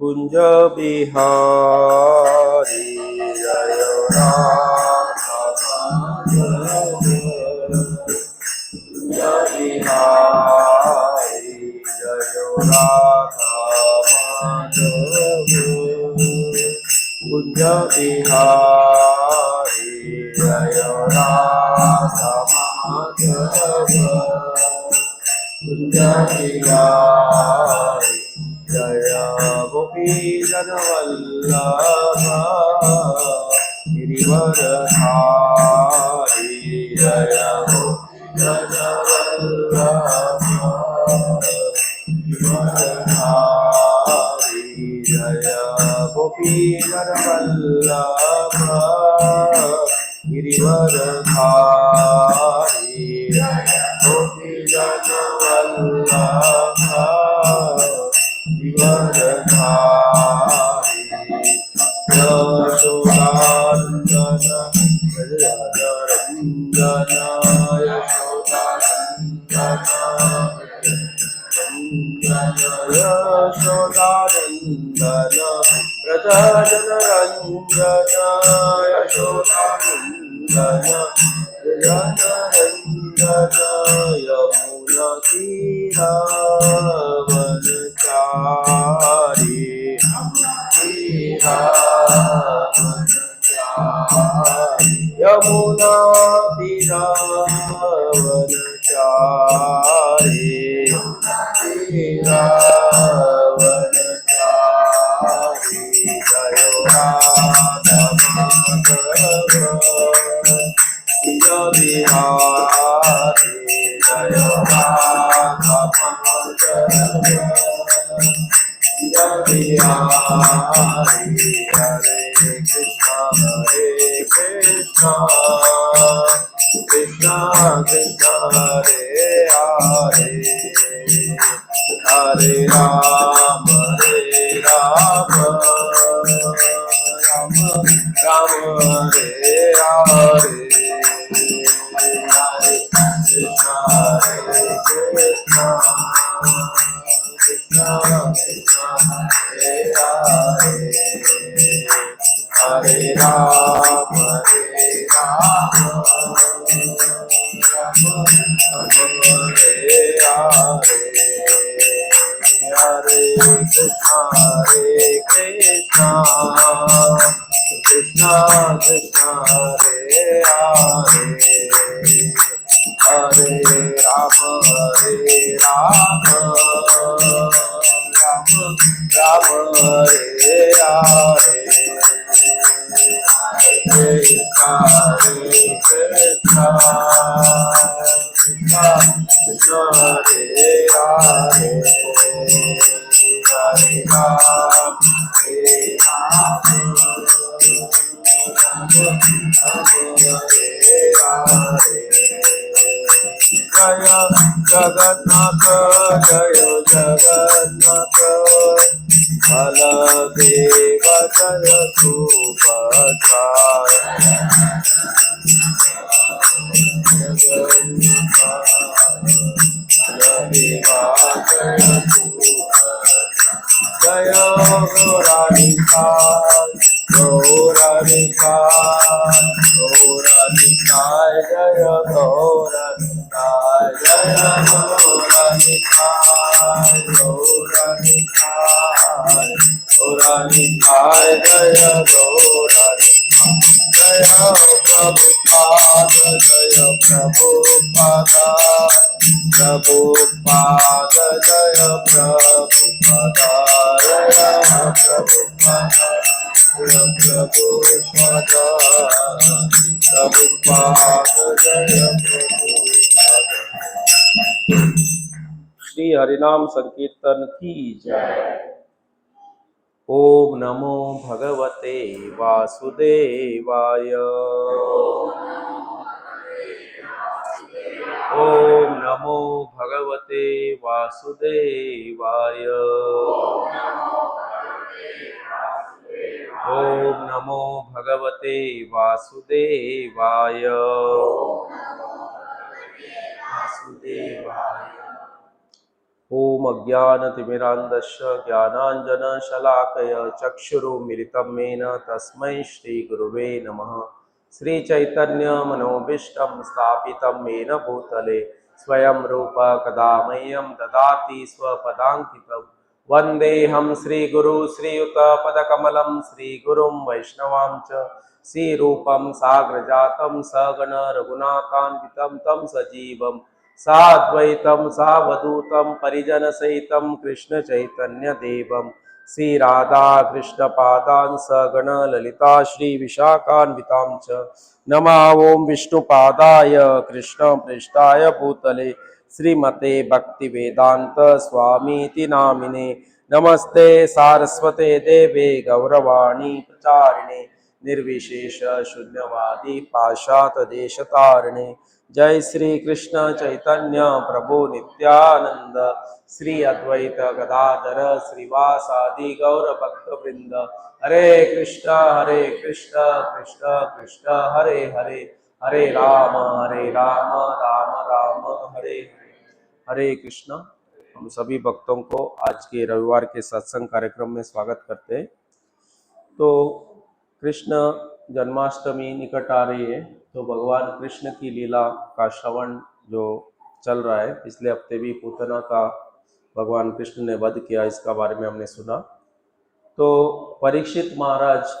कुंज बिहारी जय राधा माधव। कुंज बिहारी जय राधा माधव। कुंज बिहारी जय राधा माधव। कुंज बिहारी जय गोपी जनवल्लभ गिरिवरधारी जय गोपी जनवल्लभ गिरिवरधारी जय गोपी जनवल्लभ गिरिवरधारी जय गोपी जनवल्लभ गिरिवरधारी यशोदानंदन रंजन यशोदानंदन व्रजजन रंजन यशोदानंदन व्रजजन यमुना तीरावनचारी यमुना तीरावनचारी तीरावनचारी जय राधा माधव। कुंज बिहारी जय राधा माधव। कुंज बिहारी हरे कृष्णा कृष्णा कृष्णा हरे हरे हरे राम राम राम हरे हरे हरे कृष्णा कृष्णा कृष्णा कृष्णा हरे हरे हरे राम हरे हरे कृष्णा कृष्णा कृष्णा हरे हरे हरे राम राम राम हरे हरे कृष्णा कृष्णा कृष्णा कृष्णा हरे हरे हरे राम जय जगन्नाथ जय जगन्नाथ बलदेव जय सुभद्रा जय गौरानिकाय गौरानिकाय गौरानिकाय जय गौरानिकाय जय गौरानिकाय गौरानिकाय गौरानिकाय जय गौरानिकाय जय प्रभुपाद जय प्रभुपाद प्रभुपाद जय प्रभुपाद जय प्रभुपाद प्रभुपाद प्रभुपाद जय प्रभुपाद। श्री हरिनाम संकीर्तन की जय। ओम नमो भगवते वासुदेवाय। ओम नमो भगवते वासुदेवाय। ओम नमो भगवते वासुदेवाय। वासुदेवाय। ओम अज्ञानतिमिरान्धस्य ज्ञानाञ्जनशलाकय चक्षुरुन्मिलितं येन तस्मै श्रीगुरुवे नमः। श्रीचैतन्यमनोभीष्टं स्थापितं येन भूतले स्वयं रूप कदा मह्यं ददाति स्वपदाङ्कितं। वन्देऽहं श्रीगुरु श्रीयुतपदकमलं श्रीगुरुं वैष्णवां च श्रीरूपं साग्रजातं सगण रघुनाथान्वितं तं सजीवं साद्वैतं सावधूतं परिजनसहितं कृष्ण चैतन्य देवं श्री राधा कृष्ण पादान् सगण ललिता श्री विशाखान्वितां च नमः ओं विष्णुपादाय कृष्ण पृष्ठाय भूतले श्रीमते भक्ति वेदांत स्वामीति नामिने नमस्ते सारस्वते देवे गौरवाणी प्रचारिणे निर्विशेष शून्यवादी पाशात देशतारिणे जय श्री कृष्ण चैतन्य प्रभु नित्यानंद श्री अद्वैत गदाधर श्रीवासादि गौर भक्त वृंद हरे कृष्ण कृष्ण कृष्ण हरे हरे हरे राम राम राम हरे हरे हरे कृष्ण। हम सभी भक्तों को आज के रविवार के सत्संग कार्यक्रम में स्वागत करते हैं। तो कृष्ण जन्माष्टमी निकट आ रही है, तो भगवान कृष्ण की लीला का श्रवण जो चल रहा है, पिछले हफ्ते भी पूतना का भगवान कृष्ण ने वध किया, इसका बारे में हमने सुना। तो परीक्षित महाराज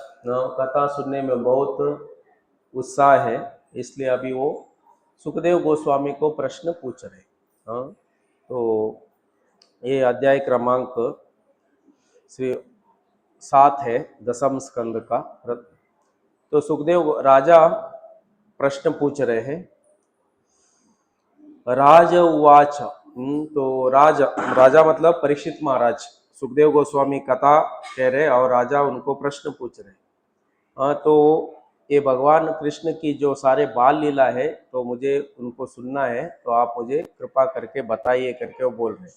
कथा सुनने में बहुत उत्साह है, इसलिए अभी वो सुखदेव गोस्वामी को प्रश्न पूछ रहे। हाँ, तो ये अध्याय क्रमांक 7 है, 10वें स्कंद का। तो सुखदेव राजा प्रश्न पूछ रहे हैं। राज उवाच, तो राजा मतलब परीक्षित महाराज सुखदेव गोस्वामी कथा कह रहे और राजा उनको प्रश्न पूछ रहे। हाँ, तो ये भगवान कृष्ण की जो सारे बाल लीला है, तो मुझे उनको सुनना है, तो आप मुझे कृपा करके बताइए करके वो बोल रहे।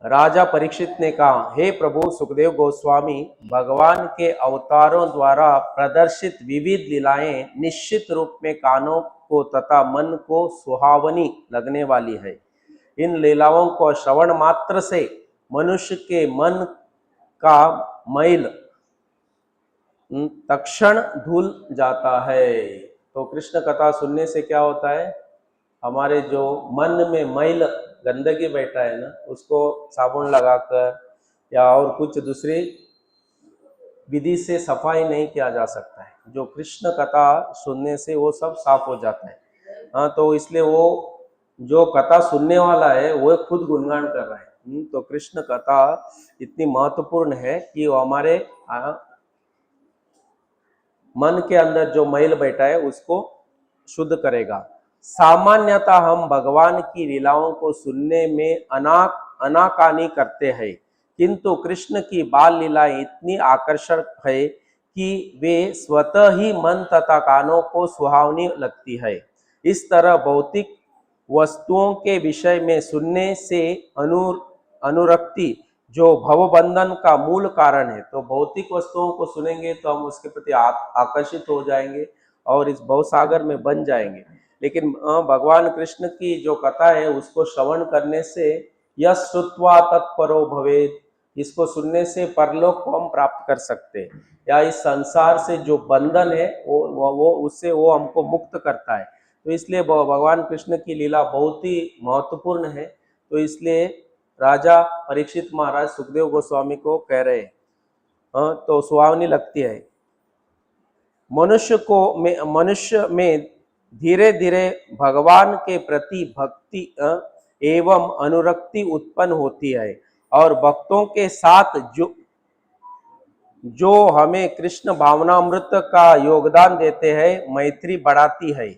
राजा परीक्षित ने कहा, हे प्रभु सुखदेव गोस्वामी, भगवान के अवतारों द्वारा प्रदर्शित विविध लीलाएं निश्चित रूप में कानों को तथा मन को सुहावनी लगने वाली है। इन लीलाओं को श्रवण मात्र से मनुष्य के मन का मैल तक्षण धुल जाता है। तो कृष्ण कथा सुनने से क्या होता है, हमारे जो मन में मैल गंदगी बैठा है ना, उसको साबुन लगाकर या और कुछ दूसरी विधि से सफाई नहीं किया जा सकता है। जो कृष्ण कथा सुनने से वो सब साफ हो जाता है। हाँ, तो इसलिए वो जो कथा सुनने वाला है वो खुद गुणगान कर रहा है। तो कृष्ण कथा इतनी महत्वपूर्ण है कि वो हमारे मन के अंदर जो मैल बैठा है उसको शुद्ध करेगा। सामान्यतः हम भगवान की लीलाओं को सुनने में अनाकानी करते हैं, किंतु कृष्ण की बाल लीलाएं इतनी आकर्षक है कि वे स्वतः ही मन तथा कानों को सुहावनी लगती है। इस तरह भौतिक वस्तुओं के विषय में सुनने से अनुरक्ति जो भवबंधन का मूल कारण है, तो भौतिक वस्तुओं को सुनेंगे तो हम उसके प्रति आकर्षित हो जाएंगे और इस भवसागर में बन जाएंगे। लेकिन भगवान कृष्ण की जो कथा है उसको श्रवण करने से यश श्रुत्वा तत्परो भवेत्, इसको सुनने से परलोक को हम प्राप्त कर सकते हैं, या इस संसार से जो बंधन है वो उससे वो हमको मुक्त करता है। तो इसलिए भगवान कृष्ण की लीला बहुत ही महत्वपूर्ण है। तो इसलिए राजा परीक्षित महाराज सुखदेव गोस्वामी को कह रहे हैं, तो सुहावनी लगती है। मनुष्य में धीरे धीरे भगवान के प्रति भक्ति एवं अनुरक्ति उत्पन्न होती है, और भक्तों के साथ जो हमें कृष्ण भावनामृत का योगदान देते हैं, मैत्री बढ़ाती है।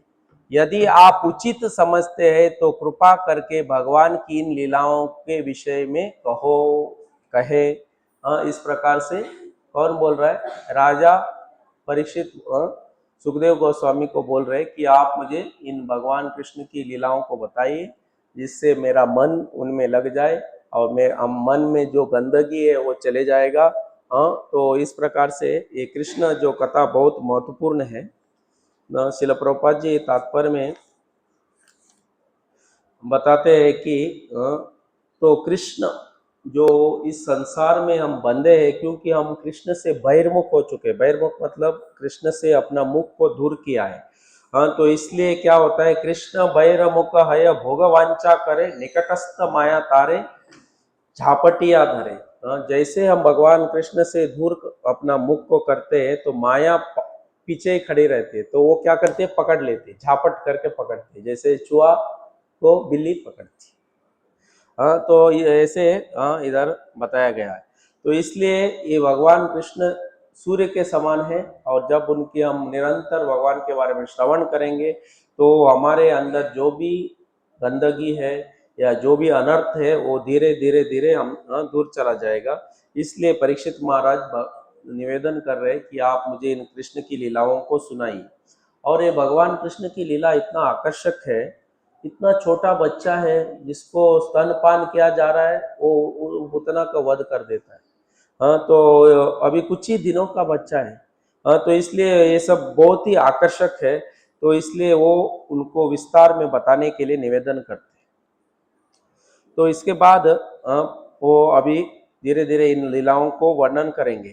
यदि आप उचित समझते हैं तो कृपा करके भगवान की इन लीलाओं के विषय में कहे। इस प्रकार से कौन बोल रहा है, राजा परीक्षित सुखदेव गोस्वामी को बोल रहे कि आप मुझे इन भगवान कृष्ण की लीलाओं को बताइए, जिससे मेरा मन उनमें लग जाए और मेरे मन में जो गंदगी है वो चले जाएगा। तो इस प्रकार से ये कृष्ण जो कथा बहुत महत्वपूर्ण है। श्रील प्रभुपाद जी तात्पर्य में बताते हैं कि तो कृष्ण जो इस संसार में हम बंधे हैं, क्योंकि हम कृष्ण से बहिर्मुख हो चुके हैं। बहिर्मुख मतलब कृष्ण से अपना मुख को दूर किया है। हाँ, तो इसलिए क्या होता है, कृष्ण बहिर्मुख हय भोगवांचा करे, निकटस्थ माया तारे झापटिया धरे। हाँ, जैसे हम भगवान कृष्ण से दूर अपना मुख को करते हैं तो माया पीछे ही खड़ी रहती है, तो वो क्या करती है, पकड़ लेती है, झापट करके पकड़ती है, जैसे चूहा को बिल्ली पकड़ती है। हाँ, तो ये ऐसे हाँ इधर बताया गया है। तो इसलिए ये भगवान कृष्ण सूर्य के समान है, और जब उनकी हम निरंतर भगवान के बारे में श्रवण करेंगे तो हमारे अंदर जो भी गंदगी है या जो भी अनर्थ है वो धीरे धीरे धीरे हम दूर चला जाएगा। इसलिए परीक्षित महाराज निवेदन कर रहे हैं कि आप मुझे इन कृष्ण की लीलाओं को सुनाइए। और ये भगवान कृष्ण की लीला इतना आकर्षक है, इतना छोटा बच्चा है जिसको स्तनपान किया जा रहा है, वो पूतना का वध कर देता है। हाँ, तो अभी कुछ ही दिनों का बच्चा है। हाँ, तो इसलिए ये सब बहुत ही आकर्षक है, तो इसलिए वो उनको विस्तार में बताने के लिए निवेदन करते हैं। तो इसके बाद वो अभी धीरे धीरे इन लीलाओं को वर्णन करेंगे।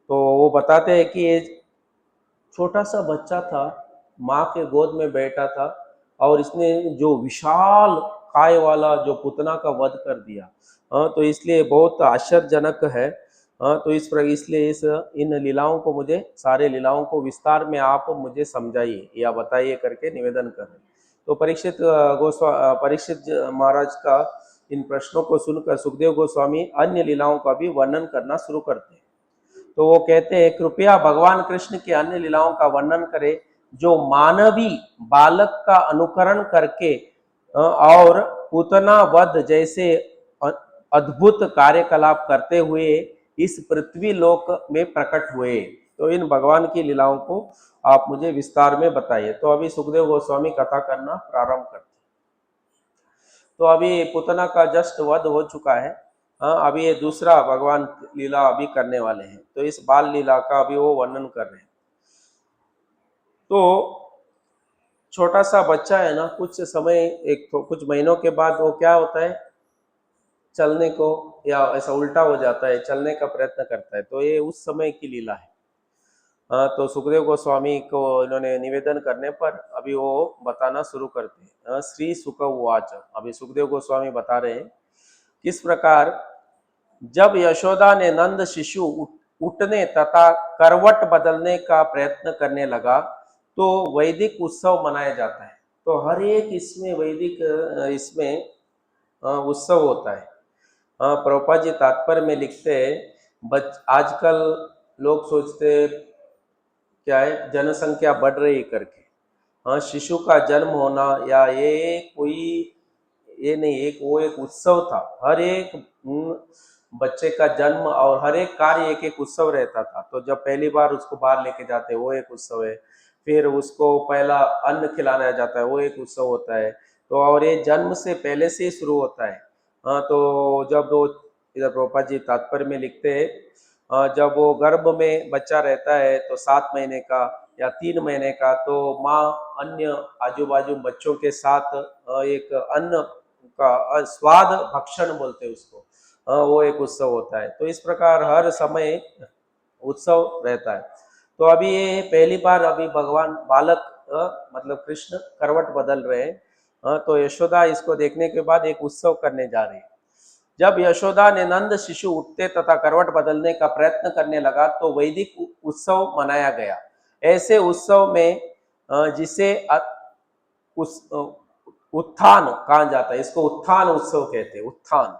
तो वो बताते हैं कि ये छोटा सा बच्चा था, माँ के गोद में बैठा था, और इसने जो विशाल काय वाला जो पुतना का वध कर दिया। तो इसलिए बहुत आश्चर्यजनक है। तो इसलिए इस इन लीलाओं को मुझे, सारे लीलाओं को विस्तार में आप मुझे समझाइए या बताइए करके निवेदन कर रहे हैं। तो परीक्षित महाराज का इन प्रश्नों को सुनकर सुखदेव गोस्वामी अन्य लीलाओं का भी वर्णन करना शुरू करते हैं। तो वो कहते हैं, कृपया भगवान कृष्ण की अन्य लीलाओं का वर्णन करें जो मानवी बालक का अनुकरण करके और पूतना वध जैसे अद्भुत कार्यकलाप करते हुए इस पृथ्वी लोक में प्रकट हुए। तो इन भगवान की लीलाओं को आप मुझे विस्तार में बताइए। तो अभी सुखदेव गोस्वामी कथा करना प्रारंभ करते हैं। तो अभी पूतना का जस्ट वध हो चुका है। अभी ये दूसरा भगवान लीला अभी करने वाले हैं, तो इस बाल लीला का अभी वो वर्णन कर रहे हैं। तो छोटा सा बच्चा है ना, कुछ समय कुछ महीनों के बाद वो क्या होता है, चलने को या ऐसा उल्टा हो जाता है, चलने का प्रयत्न करता है। तो ये उस समय की लीला है। तो सुखदेव गोस्वामी को इन्होंने निवेदन करने पर अभी वो बताना शुरू करते हैं। श्री सुख उवाच, अभी सुखदेव गोस्वामी बता रहे हैं किस प्रकार जब यशोदा ने नंद शिशु उठने तथा करवट बदलने का प्रयत्न करने लगा तो वैदिक उत्सव मनाया जाता है। तो हर एक इसमें वैदिक इसमें उत्सव होता है। प्रभुपाद जी तात्पर्य में लिखते हैं, आजकल लोग सोचते क्या है, जनसंख्या बढ़ रही करके। हाँ, शिशु का जन्म होना या ये कोई ये नहीं, एक उत्सव था। हर एक बच्चे का जन्म और हर एक कार्य एक एक उत्सव रहता था। तो जब पहली बार उसको बाहर लेके जाते वो एक उत्सव है, फिर उसको पहला अन्न खिलाया जाता है वो एक उत्सव होता है। तो और ये जन्म से पहले से ही शुरू होता है। हाँ, तो जब वो इधर प्रभुपाद जी तात्पर्य में लिखते हैं, जब वो गर्भ में बच्चा रहता है तो 7 महीने का या 3 महीने का, तो माँ अन्य आजू बाजू बच्चों के साथ एक अन्न का स्वाद भक्षण बोलते हैं उसको, वो एक उत्सव होता है। तो इस प्रकार हर समय उत्सव रहता है। तो अभी ये पहली बार अभी भगवान बालक मतलब कृष्ण करवट बदल रहे हैं। तो यशोदा इसको देखने के बाद एक उत्सव करने जा रही है। जब यशोदा ने नंद शिशु उठते तथा करवट बदलने का प्रयत्न करने लगा तो वैदिक उत्सव मनाया गया। ऐसे उत्सव में जिसे उत्थान कहा जाता है, इसको उत्थान उत्सव कहते हैं, उत्थान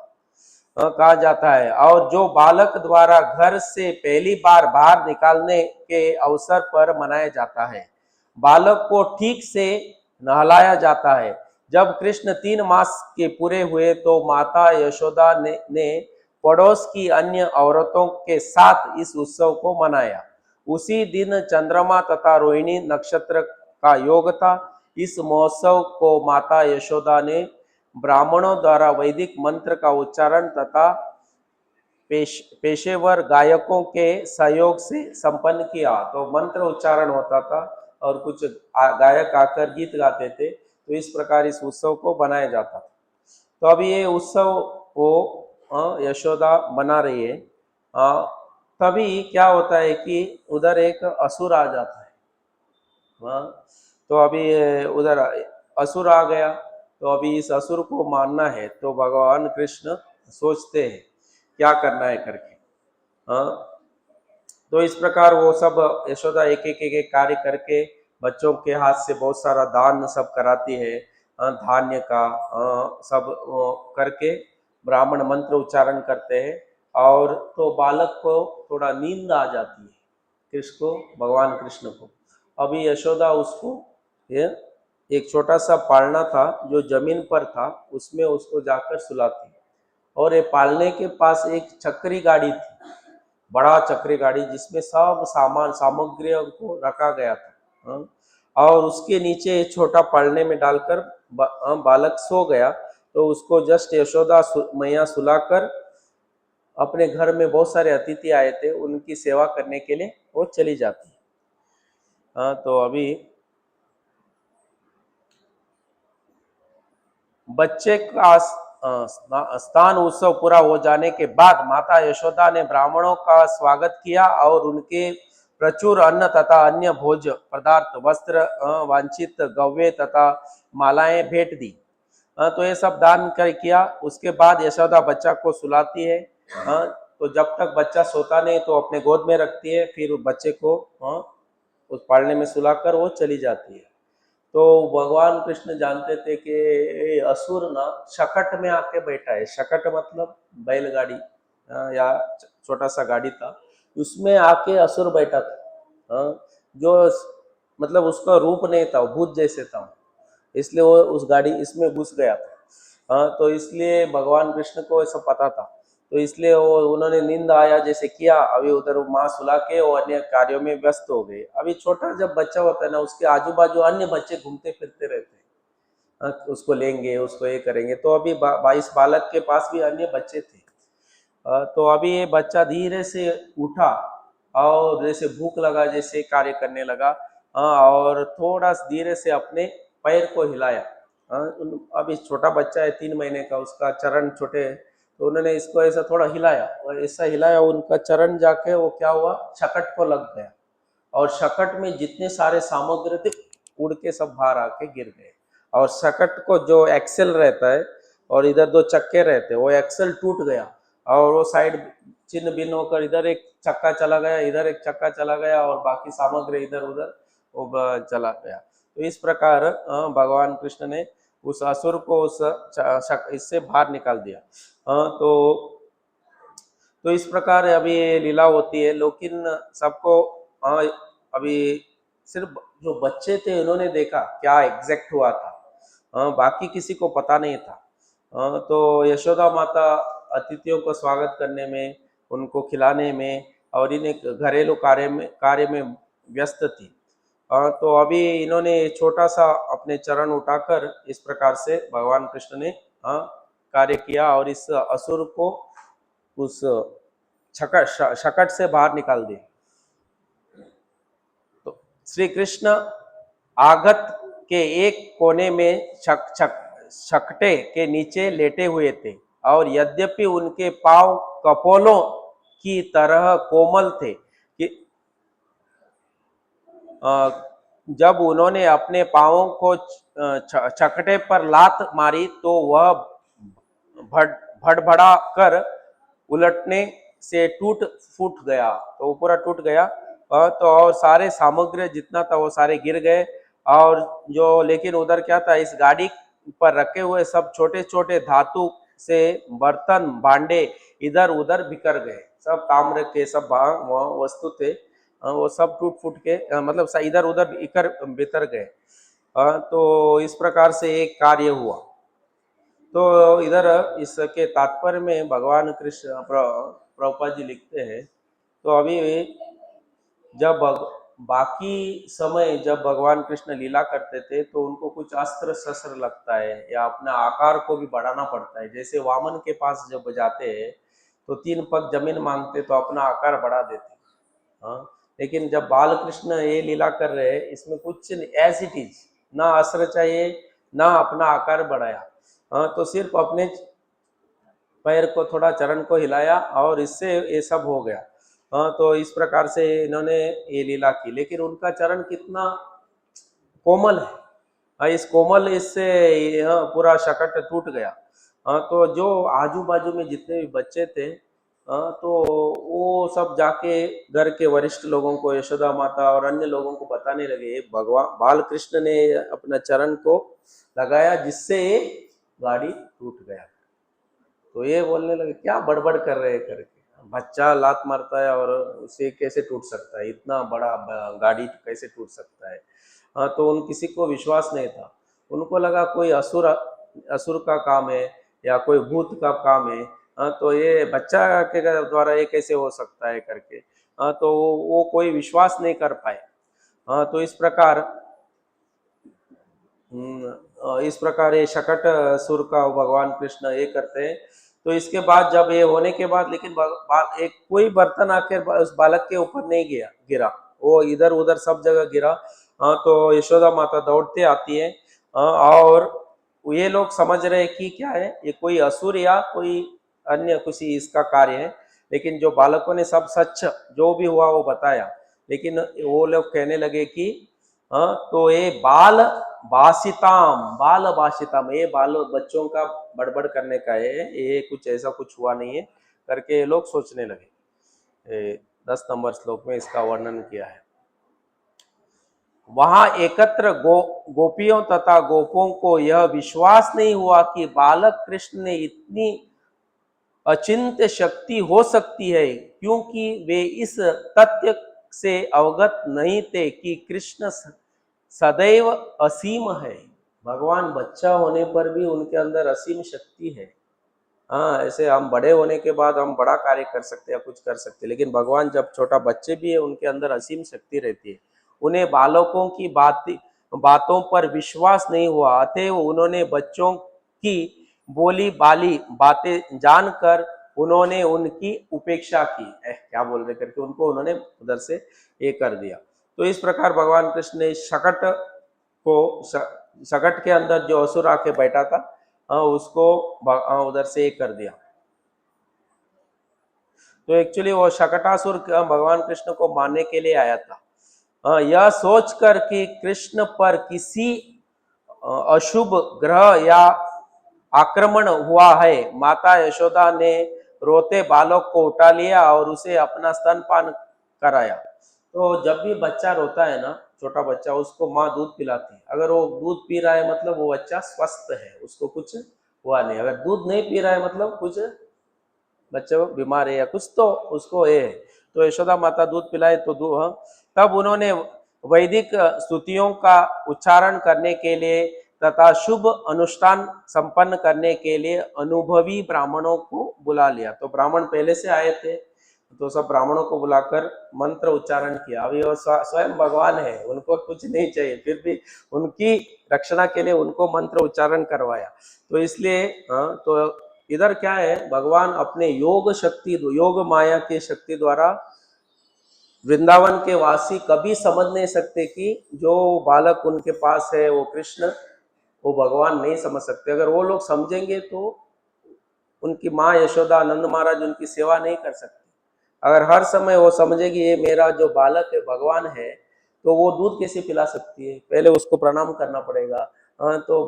कहा जाता है। और जो बालक द्वारा घर से पहली बार बाहर निकालने के अवसर पर मनाया जाता है। बालक को ठीक से नहलाया जाता है। जब कृष्ण 3 मास के पूरे हुए तो माता यशोदा ने पड़ोस की अन्य औरतों के साथ इस उत्सव को मनाया। उसी दिन चंद्रमा तथा रोहिणी नक्षत्र का योग था। इस महोत्सव को माता यशोदा ने ब्राह्मणों द्वारा वैदिक मंत्र का उच्चारण तथा पेशेवर गायकों के सहयोग से संपन्न किया। तो मंत्र उच्चारण होता था और कुछ गायक आकर गीत गाते थे। तो इस प्रकार इस उत्सव को बनाया जाता था। तो अभी ये उत्सव वो यशोदा बना रही है, तभी क्या होता है कि उधर एक असुर आ जाता है। हाँ, तो अभी उधर असुर आ गया, तो अभी इस असुर को मारना है, तो भगवान कृष्ण सोचते हैं क्या करना है करके। हाँ, तो इस प्रकार वो सब यशोदा एक एक कार्य करके बच्चों के हाथ से बहुत सारा दान सब कराती है, धान्य का सब करके ब्राह्मण मंत्र उच्चारण करते हैं। और तो बालक को थोड़ा नींद आ जाती है, किसको, भगवान कृष्ण को। अभी यशोदा उसको, ये एक छोटा सा पालना था जो जमीन पर था, उसमें उसको जाकर सुलाती है। और ये पालने के पास एक चक्री गाड़ी थी, बड़ा चक्री गाड़ी, जिसमें सब सामान सामग्रियों को रखा गया था। हाँ, और उसके नीचे छोटा पालने में डालकर बालक सो गया। तो उसको जस्ट यशोदा मैया सुलाकर, अपने घर में बहुत सारे अतिथि आए थे, उनकी सेवा करने के लिए वो चली जाती है। हाँ, तो अभी बच्चे का स्थान उत्सव पूरा हो जाने के बाद माता यशोदा ने ब्राह्मणों का स्वागत किया और उनके प्रचुर अन्न तथा अन्य भोज पदार्थ, वस्त्र, वांछित गव्य तथा मालाएं भेंट दी। तो ये सब दान कर किया। उसके बाद यशोदा बच्चा को सुलाती है। तो जब तक बच्चा सोता नहीं तो अपने गोद में रखती है, फिर बच्चे को उस पालने में सुलाकर वो चली जाती है। तो भगवान कृष्ण जानते थे कि ये असुर ना शकट में आके बैठा है। शकट मतलब बैलगाड़ी, या छोटा सा गाड़ी था, उसमें आके असुर बैठा था। जो मतलब उसका रूप नहीं था, भूत जैसे था, इसलिए वो उस गाड़ी इसमें घुस गया था। तो इसलिए भगवान कृष्ण को ऐसा पता था, तो इसलिए वो उन्होंने नींद आया जैसे किया, अभी उधर माँ सुला के वो अन्य कार्यों में व्यस्त हो गए। अभी छोटा जब बच्चा होता है ना, उसके आजू बाजू अन्य बच्चे घूमते फिरते रहते हैं। उसको लेंगे, उसको ये करेंगे। तो अभी 22 बालक के पास भी अन्य बच्चे थे। तो अभी ये बच्चा धीरे से उठा और जैसे भूख लगा जैसे कार्य करने लगा। और थोड़ा धीरे से अपने पैर को हिलाया। अभी छोटा बच्चा है 3 महीने का, उसका चरण छोटे है, तो उन्होंने इसको ऐसा थोड़ा हिलाया, और ऐसा हिलाया उनका चरण जाके वो क्या हुआ, शकट को लग गया। और शकट में जितने सारे सामग्री थे उड़ के सब बाहर आके गिर गए। और शकट को जो एक्सेल रहता है और इधर 2 चक्के रहते हैं, वो एक्सेल टूट गया और वो साइड छिन्न भिन्न होकर इधर एक चक्का चला गया, इधर एक चक्का चला गया, और बाकी सामग्री इधर उधर वो चला गया। तो इस प्रकार भगवान कृष्ण ने उस असुर को उस इससे बाहर निकाल दिया। तो इस प्रकार अभी ये लीला होती है। लेकिन सबको अभी सिर्फ जो बच्चे थे उन्होंने देखा क्या एग्जैक्ट हुआ था, बाकी किसी को पता नहीं था। तो यशोदा माता अतिथियों को स्वागत करने में, उनको खिलाने में और इन्हें घरेलू कार्य में व्यस्त थी। तो अभी इन्होंने छोटा सा अपने चरण उठाकर इस प्रकार से भगवान कृष्ण ने कार्य किया और इस असुर को उस शकट से बाहर निकाल दिया। तो श्री कृष्ण आगत के एक कोने में शकटे के नीचे लेटे हुए थे, और यद्यपि उनके पांव कपोलों की तरह कोमल थे कि जब उन्होंने अपने पांवों को चकटे पर लात मारी तो वह भड़बड़ा कर उलटने से टूट फूट गया, तो वो पूरा टूट गया। तो और सारे सामग्री जितना था वो सारे गिर गए। और जो लेकिन उधर क्या था, इस गाड़ी पर रखे हुए सब छोटे छोटे धातु से बर्तन भांडे इधर उधर बिखर गए। सब ताम्र के सब वस्तु थे, वो सब टूट फूट के मतलब इधर उधर बितर गए। तो इस प्रकार से एक कार्य हुआ। तो इधर इसके तात्पर्य में भगवान कृष्ण प्रभुपाद जी लिखते हैं, तो अभी जब बाकी समय जब भगवान कृष्ण लीला करते थे तो उनको कुछ अस्त्र शस्त्र लगता है या अपना आकार को भी बढ़ाना पड़ता है। जैसे वामन के पास जब जाते हैं तो 3 पग जमीन मांगते तो अपना आकार बढ़ा देते। हाँ, लेकिन जब बाल कृष्ण ये लीला कर रहे हैं, इसमें कुछ एज इट इज, ना अस्त्र चाहिए ना अपना आकार बढ़ाया। तो सिर्फ अपने पैर को थोड़ा चरण को हिलाया और इससे ये सब हो गया। तो इस प्रकार से इन्होंने ये लीला की, लेकिन उनका चरण कितना कोमल है। इस कोमल इससे यह पूरा शकट टूट गया। तो जो आजू बाजू में जितने भी बच्चे थे, तो वो सब जाके घर के वरिष्ठ लोगों को, यशोदा माता और अन्य लोगों को बताने लगे, भगवान बाल कृष्ण ने अपना चरण को लगाया जिससे ये गाड़ी टूट गया। तो ये बोलने लगे क्या बड़बड़ कर रहे हैं करके, बच्चा लात मारता है और उसे कैसे टूट सकता है, इतना बड़ा गाड़ी कैसे टूट सकता है। तो उन किसी को विश्वास नहीं था। उनको लगा कोई असुर असुर का काम है या कोई भूत का काम है। तो ये बच्चा के द्वारा ये कैसे हो सकता है करके। तो वो कोई विश्वास नहीं कर पाए। तो इस प्रकार ये शकट सुर का भगवान कृष्ण ये करते हैं। तो इसके बाद जब ये होने के बाद, लेकिन एक कोई बर्तन आकर उस बालक के ऊपर नहीं गिरा, वो इधर उधर सब जगह गिरा। तो यशोदा माता दौड़ते आती है, और ये लोग समझ रहे कि क्या है, ये कोई असुर या कोई अन्य किसी इसका कार्य है। लेकिन जो बालकों ने सब सच जो भी हुआ वो बताया, लेकिन वो लोग कहने लगे कि तो ये बाल बाशिताम, ये बाल बच्चों का बड़बड़ करने का है, ये कुछ ऐसा कुछ हुआ नहीं है करके ये लोग सोचने लगे। 10 नंबर श्लोक में इसका वर्णन किया है। वहां एकत्र गोपियों तथा गोपों को यह विश्वास नहीं हुआ कि बालक कृष्ण ने इतनी अचिंत्य शक्ति हो सकती है, क्योंकि वे इस तथ्य से अवगत नहीं थे कि कृष्ण सदैव असीम है। भगवान बच्चा होने पर भी उनके अंदर असीम शक्ति है। ऐसे हम बड़े होने के बाद हम बड़ा कार्य कर सकते हैं, कुछ कर सकते हैं, लेकिन भगवान जब छोटा बच्चे भी है उनके अंदर असीम शक्ति रहती है। उन्हें बालकों की बातों पर विश्वास नहीं हुआ, अतएव उन्होंने बच्चों की बोली बाली बातें जानकर उन्होंने उनकी उपेक्षा की। क्या बोल रहे करके उनको उन्होंने उधर से ये कर दिया। तो इस प्रकार भगवान कृष्ण ने शकट के अंदर जो असुर आके बैठा था, उसको उधर से ये कर दिया। तो एक्चुअली वो शकटासुर भगवान कृष्ण को मारने के लिए आया था। यह सोचकर कि कृष्ण पर किसी अशुभ ग्रह या आक्रमण हुआ है, माता यशोदा ने रोते बालक को उठा लिया और उसे अपना स्तनपान कराया। तो जब भी बच्चा रोता है ना, छोटा बच्चा, उसको माँ दूध पिलाती है। अगर वो दूध पी रहा है मतलब वो बच्चा स्वस्थ है, उसको कुछ हुआ नहीं। अगर दूध नहीं पी रहा है मतलब कुछ बच्चा बीमार है या कुछ, तो उसको ये है। तो यशोदा माता दूध पिलाए तो तब उन्होंने वैदिक स्तुतियों का उच्चारण करने के लिए तथा शुभ अनुष्ठान संपन्न करने के लिए अनुभवी ब्राह्मणों को बुला लिया। तो ब्राह्मण पहले से आए थे, तो सब ब्राह्मणों को बुलाकर मंत्र उच्चारण किया। अभी वो स्वयं भगवान है, उनको कुछ नहीं चाहिए, फिर भी उनकी रक्षणा के लिए उनको मंत्र उच्चारण करवाया। तो इसलिए तो इधर क्या है, भगवान अपने योग माया की शक्ति द्वारा वृंदावन के वासी कभी समझ नहीं सकते कि जो बालक उनके पास है वो कृष्ण, वो भगवान नहीं समझ सकते। अगर वो लोग समझेंगे तो उनकी माँ यशोदा, नंद महाराज उनकी सेवा नहीं कर सकते। अगर हर समय वो समझेगी ये मेरा जो बालक है भगवान है, तो वो दूध कैसे पिला सकती है, पहले उसको प्रणाम करना पड़ेगा। तो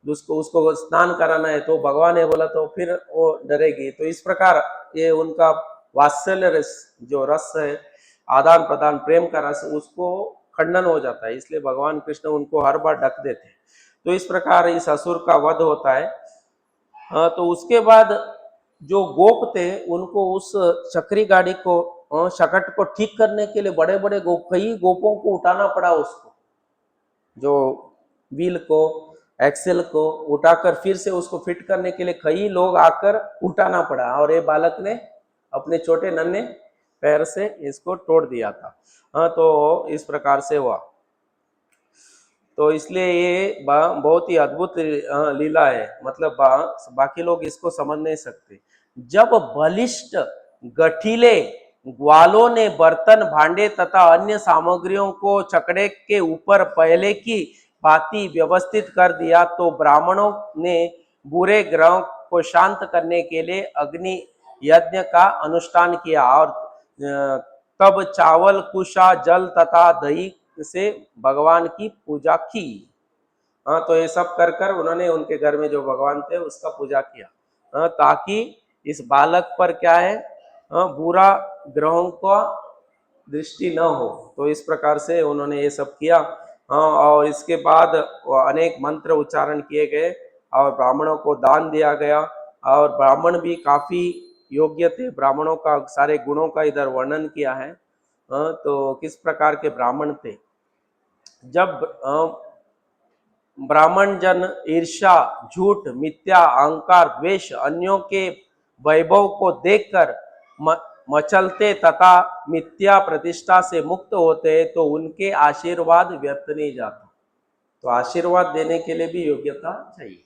उसको स्नान कराना है, तो भगवान है बोला तो फिर वो डरेगी। तो इस प्रकार ये उनका वात्सल्य रस, जो रस है, आदान प्रदान प्रेम का रस, उसको खंडन हो जाता है। इसलिए भगवान कृष्ण उनको हर बार ढक देते हैं। तो इस प्रकार इस असुर का वध होता है। तो उसके बाद जो गोप थे उनको उस चक्री गाड़ी को, शकट को ठीक करने के लिए बड़े बड़े कई गोपों को उठाना पड़ा। उसको जो व्हील को, एक्सेल को उठाकर फिर से उसको फिट करने के लिए कई लोग आकर उठाना पड़ा, और ये बालक ने अपने छोटे नन्हे पैर से इसको तोड़ दिया था। तो इस प्रकार से हुआ। तो इसलिए ये बहुत ही अद्भुत लीला है। मतलब बाकी लोग इसको समझ नहीं सकते। जब बलिष्ठ गठीले ग्वालों ने बर्तन, भांडे तथा अन्य सामग्रियों को चकड़े के ऊपर पहले की भांति व्यवस्थित कर दिया, तो ब्राह्मणों ने बुरे ग्रहों को शांत करने के लिए अग्नि यज्ञ का अनुष्ठान किया और तब चावल, कुशा, जल तथा दही से भगवान की पूजा की। हाँ, तो ये सब कर कर उन्होंने उनके घर में जो भगवान थे उसका पूजा किया, ताकि इस बालक पर क्या है, बुरा ग्रहों का दृष्टि न हो। तो इस प्रकार से उन्होंने ये सब किया। और इसके बाद अनेक मंत्र उच्चारण किए गए और ब्राह्मणों को दान दिया गया। और ब्राह्मण भी काफी योग्य थे। ब्राह्मणों का सारे गुणों का इधर वर्णन किया है। तो किस प्रकार के ब्राह्मण थे? जब ब्राह्मण जन ईर्ष्या, झूठ, मिथ्या, अहंकार, द्वेष, अन्यों के वैभव को देखकर मचलते तथा मिथ्या प्रतिष्ठा से मुक्त होते, तो उनके आशीर्वाद व्यर्थ नहीं जाता। तो आशीर्वाद देने के लिए भी योग्यता चाहिए।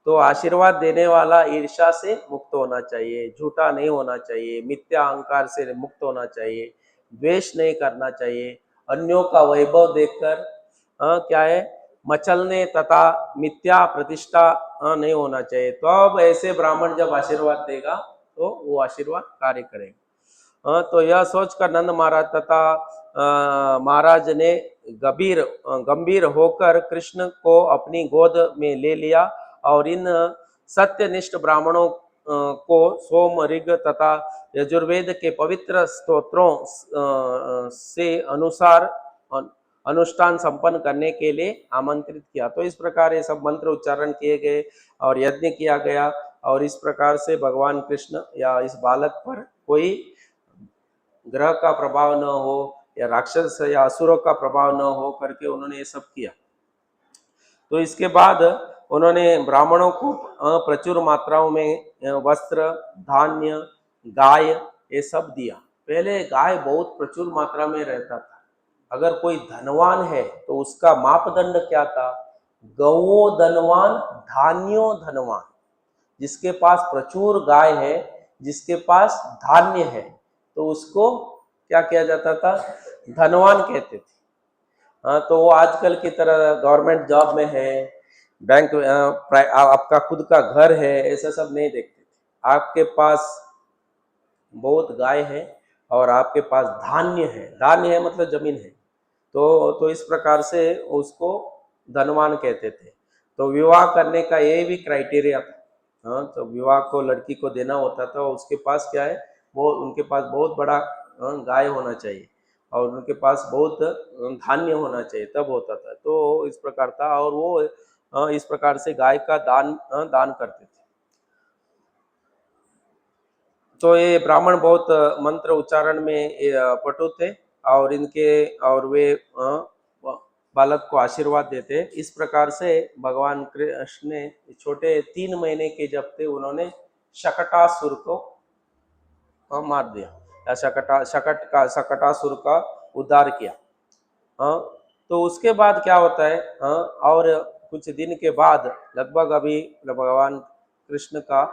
तो आशीर्वाद देने वाला ईर्ष्या से मुक्त होना चाहिए, झूठा नहीं होना चाहिए, मिथ्या अहंकार से मुक्त होना चाहिए, द्वेष नहीं करना चाहिए, अन्यों का वैभव देखकर क्या है, मचलने तथा मिथ्या प्रतिष्ठा नहीं होना चाहिए। तो अब ऐसे ब्राह्मण जब आशीर्वाद देगा तो वो आशीर्वाद कार्य करेगा। तो यह सोचकर नंद महाराज तथा महाराज ने गंभीर होकर कृष्ण को अपनी गोद में ले लिया और इन सत्यनिष्ठ ब्राह्मणों को सोम, ऋग तथा यजुर्वेद के पवित्र स्तोत्रों से अनुसार अनुष्ठान संपन्न करने के लिए आमंत्रित किया। तो इस प्रकार ये सब मंत्र उच्चारण किए गए और यज्ञ किया गया और इस प्रकार से भगवान कृष्ण या इस बालक पर कोई ग्रह का प्रभाव न हो या राक्षस या असुरों का प्रभाव न हो करके उन्होंने ये सब किया। तो इसके बाद उन्होंने ब्राह्मणों को प्रचुर मात्राओं में वस्त्र, धान्य, गाय ये सब दिया। पहले गाय बहुत प्रचुर मात्रा में रहता था। अगर कोई धनवान है तो उसका मापदंड क्या था? गवो धनवान, धान्यो धनवान। जिसके पास प्रचुर गाय है, जिसके पास धान्य है, तो उसको क्या किया जाता था? धनवान कहते थे। तो वो आजकल की तरह गवर्नमेंट जॉब में है, बैंक आपका खुद का घर है, ऐसा सब नहीं देखते थे। आपके पास बहुत गाय है और आपके पास धान्य है। धान्य है मतलब जमीन है। तो इस प्रकार से उसको धनवान कहते थे। तो विवाह करने का ये भी क्राइटेरिया था। तो विवाह को लड़की को देना होता था, उसके पास क्या है, वो उनके पास बहुत बड़ा गाय होना चाहिए और उनके पास बहुत धान्य होना चाहिए, तब होता था। तो इस प्रकार था और वो इस प्रकार से गाय का दान करते थे। तो ये ब्राह्मण बहुत मंत्र उच्चारण में पटु थे और वे बालक को आशीर्वाद देते। इस प्रकार से भगवान कृष्ण ने छोटे 3 महीने के जब थे, उन्होंने शकटासुर को मार दिया या शकटासुर का उद्धार किया। तो उसके बाद क्या होता है, और कुछ दिन के बाद लगभग अभी भगवान कृष्ण का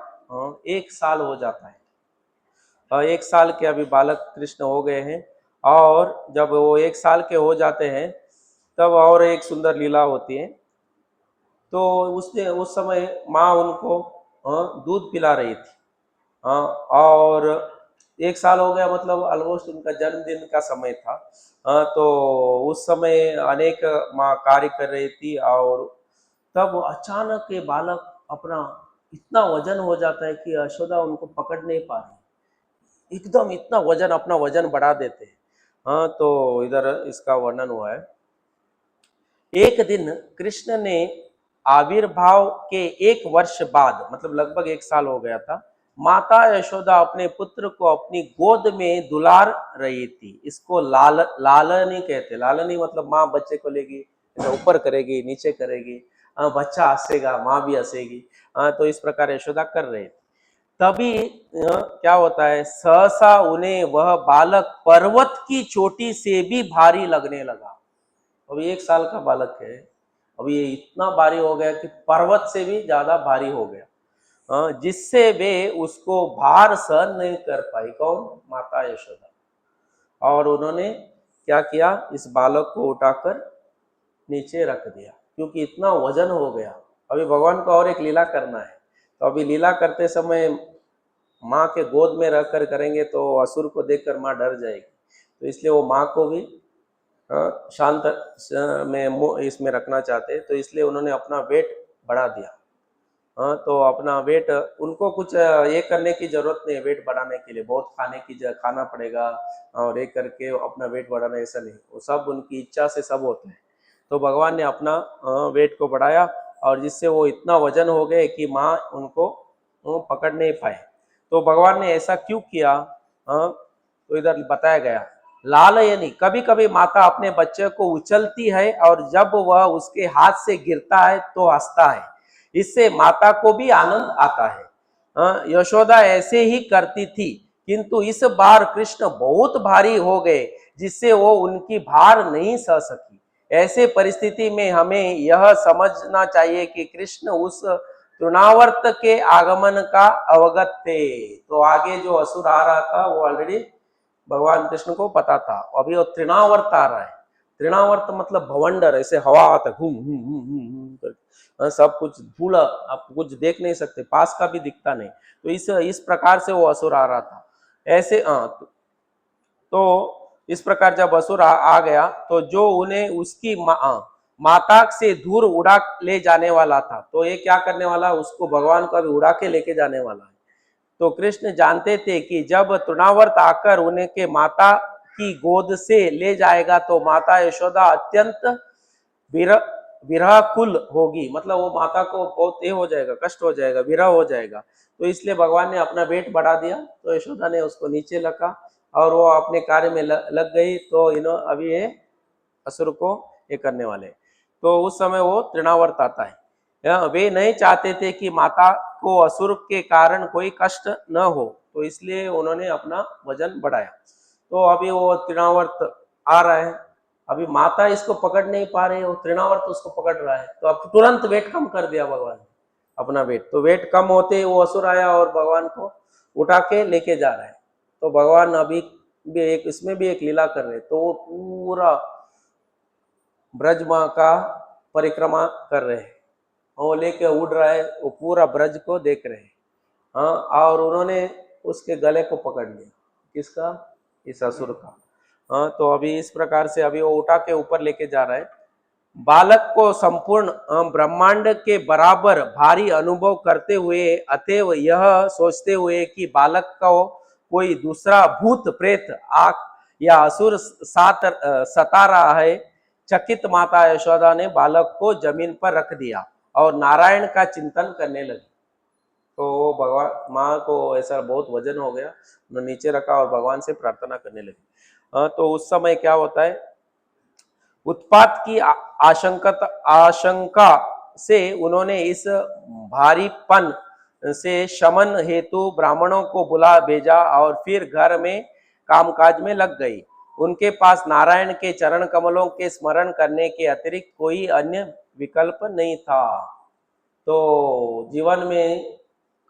1 साल हो जाता है। 1 साल के अभी बालक कृष्ण हो गए हैं और जब वो 1 साल के हो जाते हैं तब और एक सुंदर लीला होती है। तो उस समय माँ उनको दूध पिला रही थी। और 1 साल हो गया मतलब ऑलमोस्ट उनका जन्मदिन का समय था। तो उस समय अनेक माँ कार्य कर रही थी और तब अचानक ये बालक अपना इतना वजन हो जाता है कि यशोदा उनको पकड़ नहीं पा रही। एकदम इतना वजन, अपना वजन बढ़ा देते हैं। तो इधर इसका वर्णन हुआ है। एक दिन कृष्ण ने आविर्भाव के 1 वर्ष बाद, मतलब लगभग 1 साल हो गया था, माता यशोदा अपने पुत्र को अपनी गोद में दुलार रही थी। इसको लालनी कहते। लालनी मतलब माँ बच्चे को लेगी, ऊपर करेगी, नीचे करेगी, बच्चा हंसेगा, माँ भी हंसेगी। तो इस प्रकार यशोदा कर रहे थे। तभी क्या होता है, सहसा उन्हें वह बालक पर्वत की चोटी से भी भारी लगने लगा। अभी 1 साल का बालक है, अभी ये इतना भारी हो गया कि पर्वत से भी ज्यादा भारी हो गया, जिससे वे उसको भार सहन नहीं कर पाई। कौन? माता यशोदा। और उन्होंने क्या किया, इस बालक को उठाकर नीचे रख दिया क्योंकि इतना वजन हो गया। अभी भगवान को और एक लीला करना है, तो अभी लीला करते समय माँ के गोद में रख कर करेंगे तो असुर को देखकर माँ डर जाएगी, तो इसलिए वो माँ को भी शांत में इसमें रखना चाहते, तो इसलिए उन्होंने अपना वेट बढ़ा दिया। हाँ, तो अपना वेट उनको कुछ ये करने की जरूरत नहीं है, वेट बढ़ाने के लिए बहुत खाना पड़ेगा और ये करके अपना वेट बढ़ाना, ऐसा नहीं, वो सब उनकी इच्छा से सब होता है। तो भगवान ने अपना वेट को बढ़ाया और जिससे वो इतना वजन हो गए कि माँ उनको पकड़ नहीं पाए। तो भगवान ने ऐसा क्यों किया, तो इधर बताया गया, लाल यानी कभी कभी माता अपने बच्चे को उछलती है और जब वह उसके हाथ से गिरता है तो हंसता है, इससे माता को भी आनंद आता है। यशोदा ऐसे ही करती थी, किंतु इस बार कृष्ण बहुत भारी हो गए जिससे वो उनकी भार नहीं सह सकी। ऐसे परिस्थिति में हमें यह समझना चाहिए कि कृष्ण उस तृणावर्त के आगमन का अवगत थे। तो आगे जो असुर आ रहा था वो ऑलरेडी भगवान कृष्ण को पता था। अभी वो तृणावर्त आ रहा है। तृणावर्त मतलब भवंडर, ऐसे हवा आता घूम घूम घूम घूम करके, सब कुछ धूला, आप कुछ देख नहीं सकते, पास का भी दिखता नहीं। तो इस प्रकार से वो असुर आ रहा था। ऐसे तो इस प्रकार जब असुर आ गया तो जो उन्हें उसकी माता से दूर उड़ा ले जाने वाला था, तो ये क्या करने वाला, उसको भगवान को अभी उड़ा के लेके जाने वाला है। तो कृष्ण जानते थे कि जब तृणावर्त आकर उन्हें के माता की गोद से ले जाएगा तो माता यशोदा अत्यंत विरहकुल होगी, मतलब वो माता को बहुत ये हो जाएगा, कष्ट हो जाएगा, विरह हो जाएगा। तो इसलिए भगवान ने अपना वेट बढ़ा दिया, तो यशोदा ने उसको नीचे रखा और वो अपने कार्य में लग गई। तो अभी ये असुर को ये करने वाले, तो उस समय वो तृणावर्त आता है। वे नहीं चाहते थे कि माता को असुर के कारण कोई कष्ट न हो, तो इसलिए उन्होंने अपना वजन बढ़ाया। तो अभी वो तृणावर्त आ रहा है, अभी माता इसको पकड़ नहीं पा रही है, वो तृणावर्त उसको पकड़ रहा है, तो अब तुरंत वेट कम कर दिया भगवान ने अपना वेट। तो वेट कम होते ही वो असुर आया और भगवान को उठा के लेके जा रहा है। तो भगवान अभी भी एक इसमें भी एक लीला कर रहे, तो वो पूरा ब्रज माँ का परिक्रमा कर रहे हैं, वो लेके उड़ रहा है, वो पूरा ब्रज को देख रहे हैं। हाँ, और उन्होंने उसके गले को पकड़ लिया, किसका, इस असुर का। हाँ, तो अभी इस प्रकार से अभी वो उठा के ऊपर लेके जा रहा है। बालक को संपूर्ण ब्रह्मांड के बराबर भारी अनुभव करते हुए, अतएव यह सोचते हुए कि बालक को कोई दूसरा भूत प्रेत आख या असुर सता रहा है, चकित माता यशोदा ने बालक को जमीन पर रख दिया और नारायण का चिंतन करने लगी। तो भगवान माँ को ऐसा बहुत वजन हो गया, उन्होंने नीचे रखा और भगवान से प्रार्थना करने लगी। तो उस समय क्या होता है, उत्पात की आशंका से उन्होंने इस भारीपन से शमन हेतु ब्राह्मणों को बुला भेजा और फिर घर में कामकाज में लग गई। उनके पास नारायण के चरण कमलों के स्मरण करने के अतिरिक्त कोई अन्य विकल्प नहीं था। तो जीवन में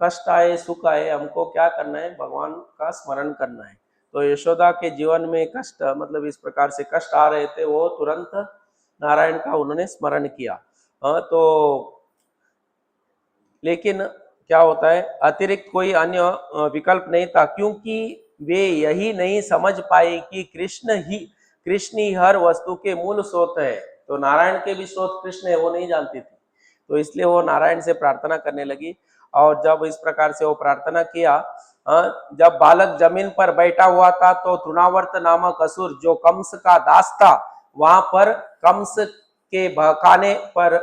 कष्ट आए सुख आए, हमको क्या करना है, भगवान का स्मरण करना है। तो यशोदा के जीवन में कष्ट, मतलब इस प्रकार से कष्ट आ रहे थे, वो तुरंत नारायण का उन्होंने स्मरण किया। तो लेकिन क्या होता है, अतिरिक्त कोई अन्य विकल्प नहीं था, क्योंकि वे यही नहीं समझ पाए कि कृष्ण ही हर वस्तु के मूल स्रोत है। तो नारायण के भी स्रोत कृष्ण है, वो नहीं जानती थी। तो इसलिए वो नारायण से प्रार्थना करने लगी। और जब इस प्रकार से वो प्रार्थना किया, जब बालक जमीन पर बैठा हुआ था तो तृणावर्त नामक असुर जो कंस का दास था, वहां पर कंस के बहकाने पर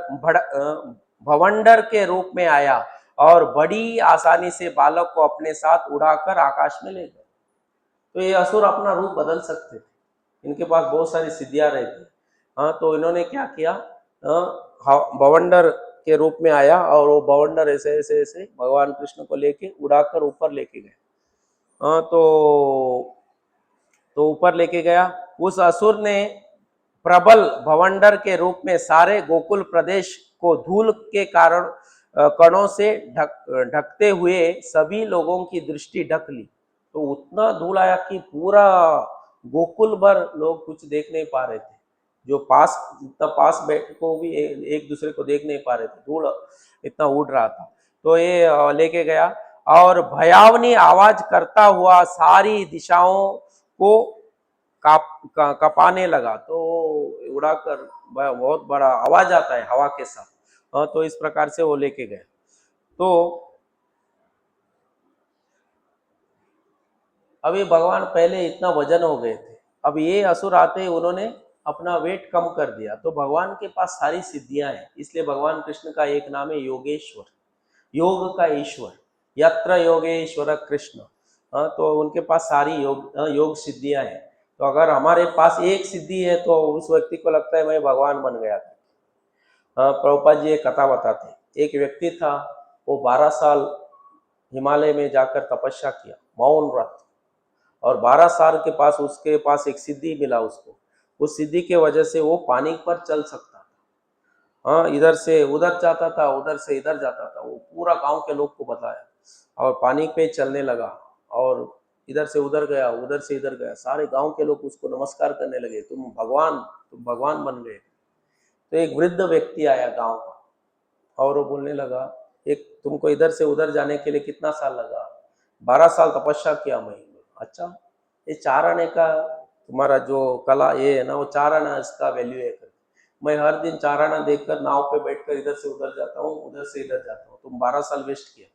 भवंडर के रूप में आया और बड़ी आसानी से बालक को अपने साथ उड़ाकर आकाश में ले गए। तो ये असुर अपना रूप बदल सकते थे, इनके पास बहुत सारी सिद्धियां रहती। हाँ, तो इन्होंने क्या किया, भवंडर के रूप में आया और वो भवंडर ऐसे ऐसे ऐसे भगवान कृष्ण को लेके उड़ाकर ऊपर लेके गए। तो ऊपर लेके गया। उस असुर ने प्रबल भवंडर के रूप में सारे गोकुल प्रदेश को धूल के कारण कणों से ढकते हुए सभी लोगों की दृष्टि ढक ली। तो उतना धूल आया कि पूरा गोकुल भर लोग कुछ देख नहीं पा रहे थे, जो इतना पास बैठ को भी एक दूसरे को देख नहीं पा रहे थे, धूल इतना उड़ रहा था। तो ये लेके गया और भयावनी आवाज करता हुआ सारी दिशाओं को कपाने लगा। तो उड़ाकर बहुत बड़ा आवाज आता है हवा के साथ। तो इस प्रकार से वो लेके गए। तो अभी भगवान पहले इतना वजन हो गए थे, अब ये असुर आते ही उन्होंने अपना वेट कम कर दिया। तो भगवान के पास सारी सिद्धियां हैं, इसलिए भगवान कृष्ण का एक नाम है योगेश्वर, योग का ईश्वर, यत्र योगेश्वर कृष्ण। तो उनके पास सारी योग सिद्धियां हैं। तो अगर हमारे पास एक सिद्धि है तो उस व्यक्ति को लगता है मैं भगवान बन गया था। प्रभुपाद जी एक कथा बताते, एक व्यक्ति था, वो 12 साल हिमालय में जाकर तपस्या किया, मौन व्रत, और 12 साल के पास उसके पास एक सिद्धि मिला उसको। उस सिद्धि के वजह से वो पानी पर चल सकता था। इधर से उधर जाता था, उधर से इधर जाता था। वो पूरा गांव के लोग को बताया और पानी पे चलने लगा, और इधर से उधर गया, उधर से इधर गया। सारे गांव के लोग उसको नमस्कार करने लगे, तुम भगवान बन गए। तो एक वृद्ध व्यक्ति आया गांव का और वो बोलने लगा, एक तुमको इधर से उधर जाने के लिए कितना साल लगा? 12 साल तपस्या किया मैं। अच्छा, ये चार आने का तुम्हारा जो कला ये है ना, वो चार आना इसका वैल्यू है। मैं हर दिन चार आना देखकर नाव पे बैठकर इधर से उधर जाता हूँ, उधर से इधर जाता हूँ। तुम 12 साल वेस्ट किया,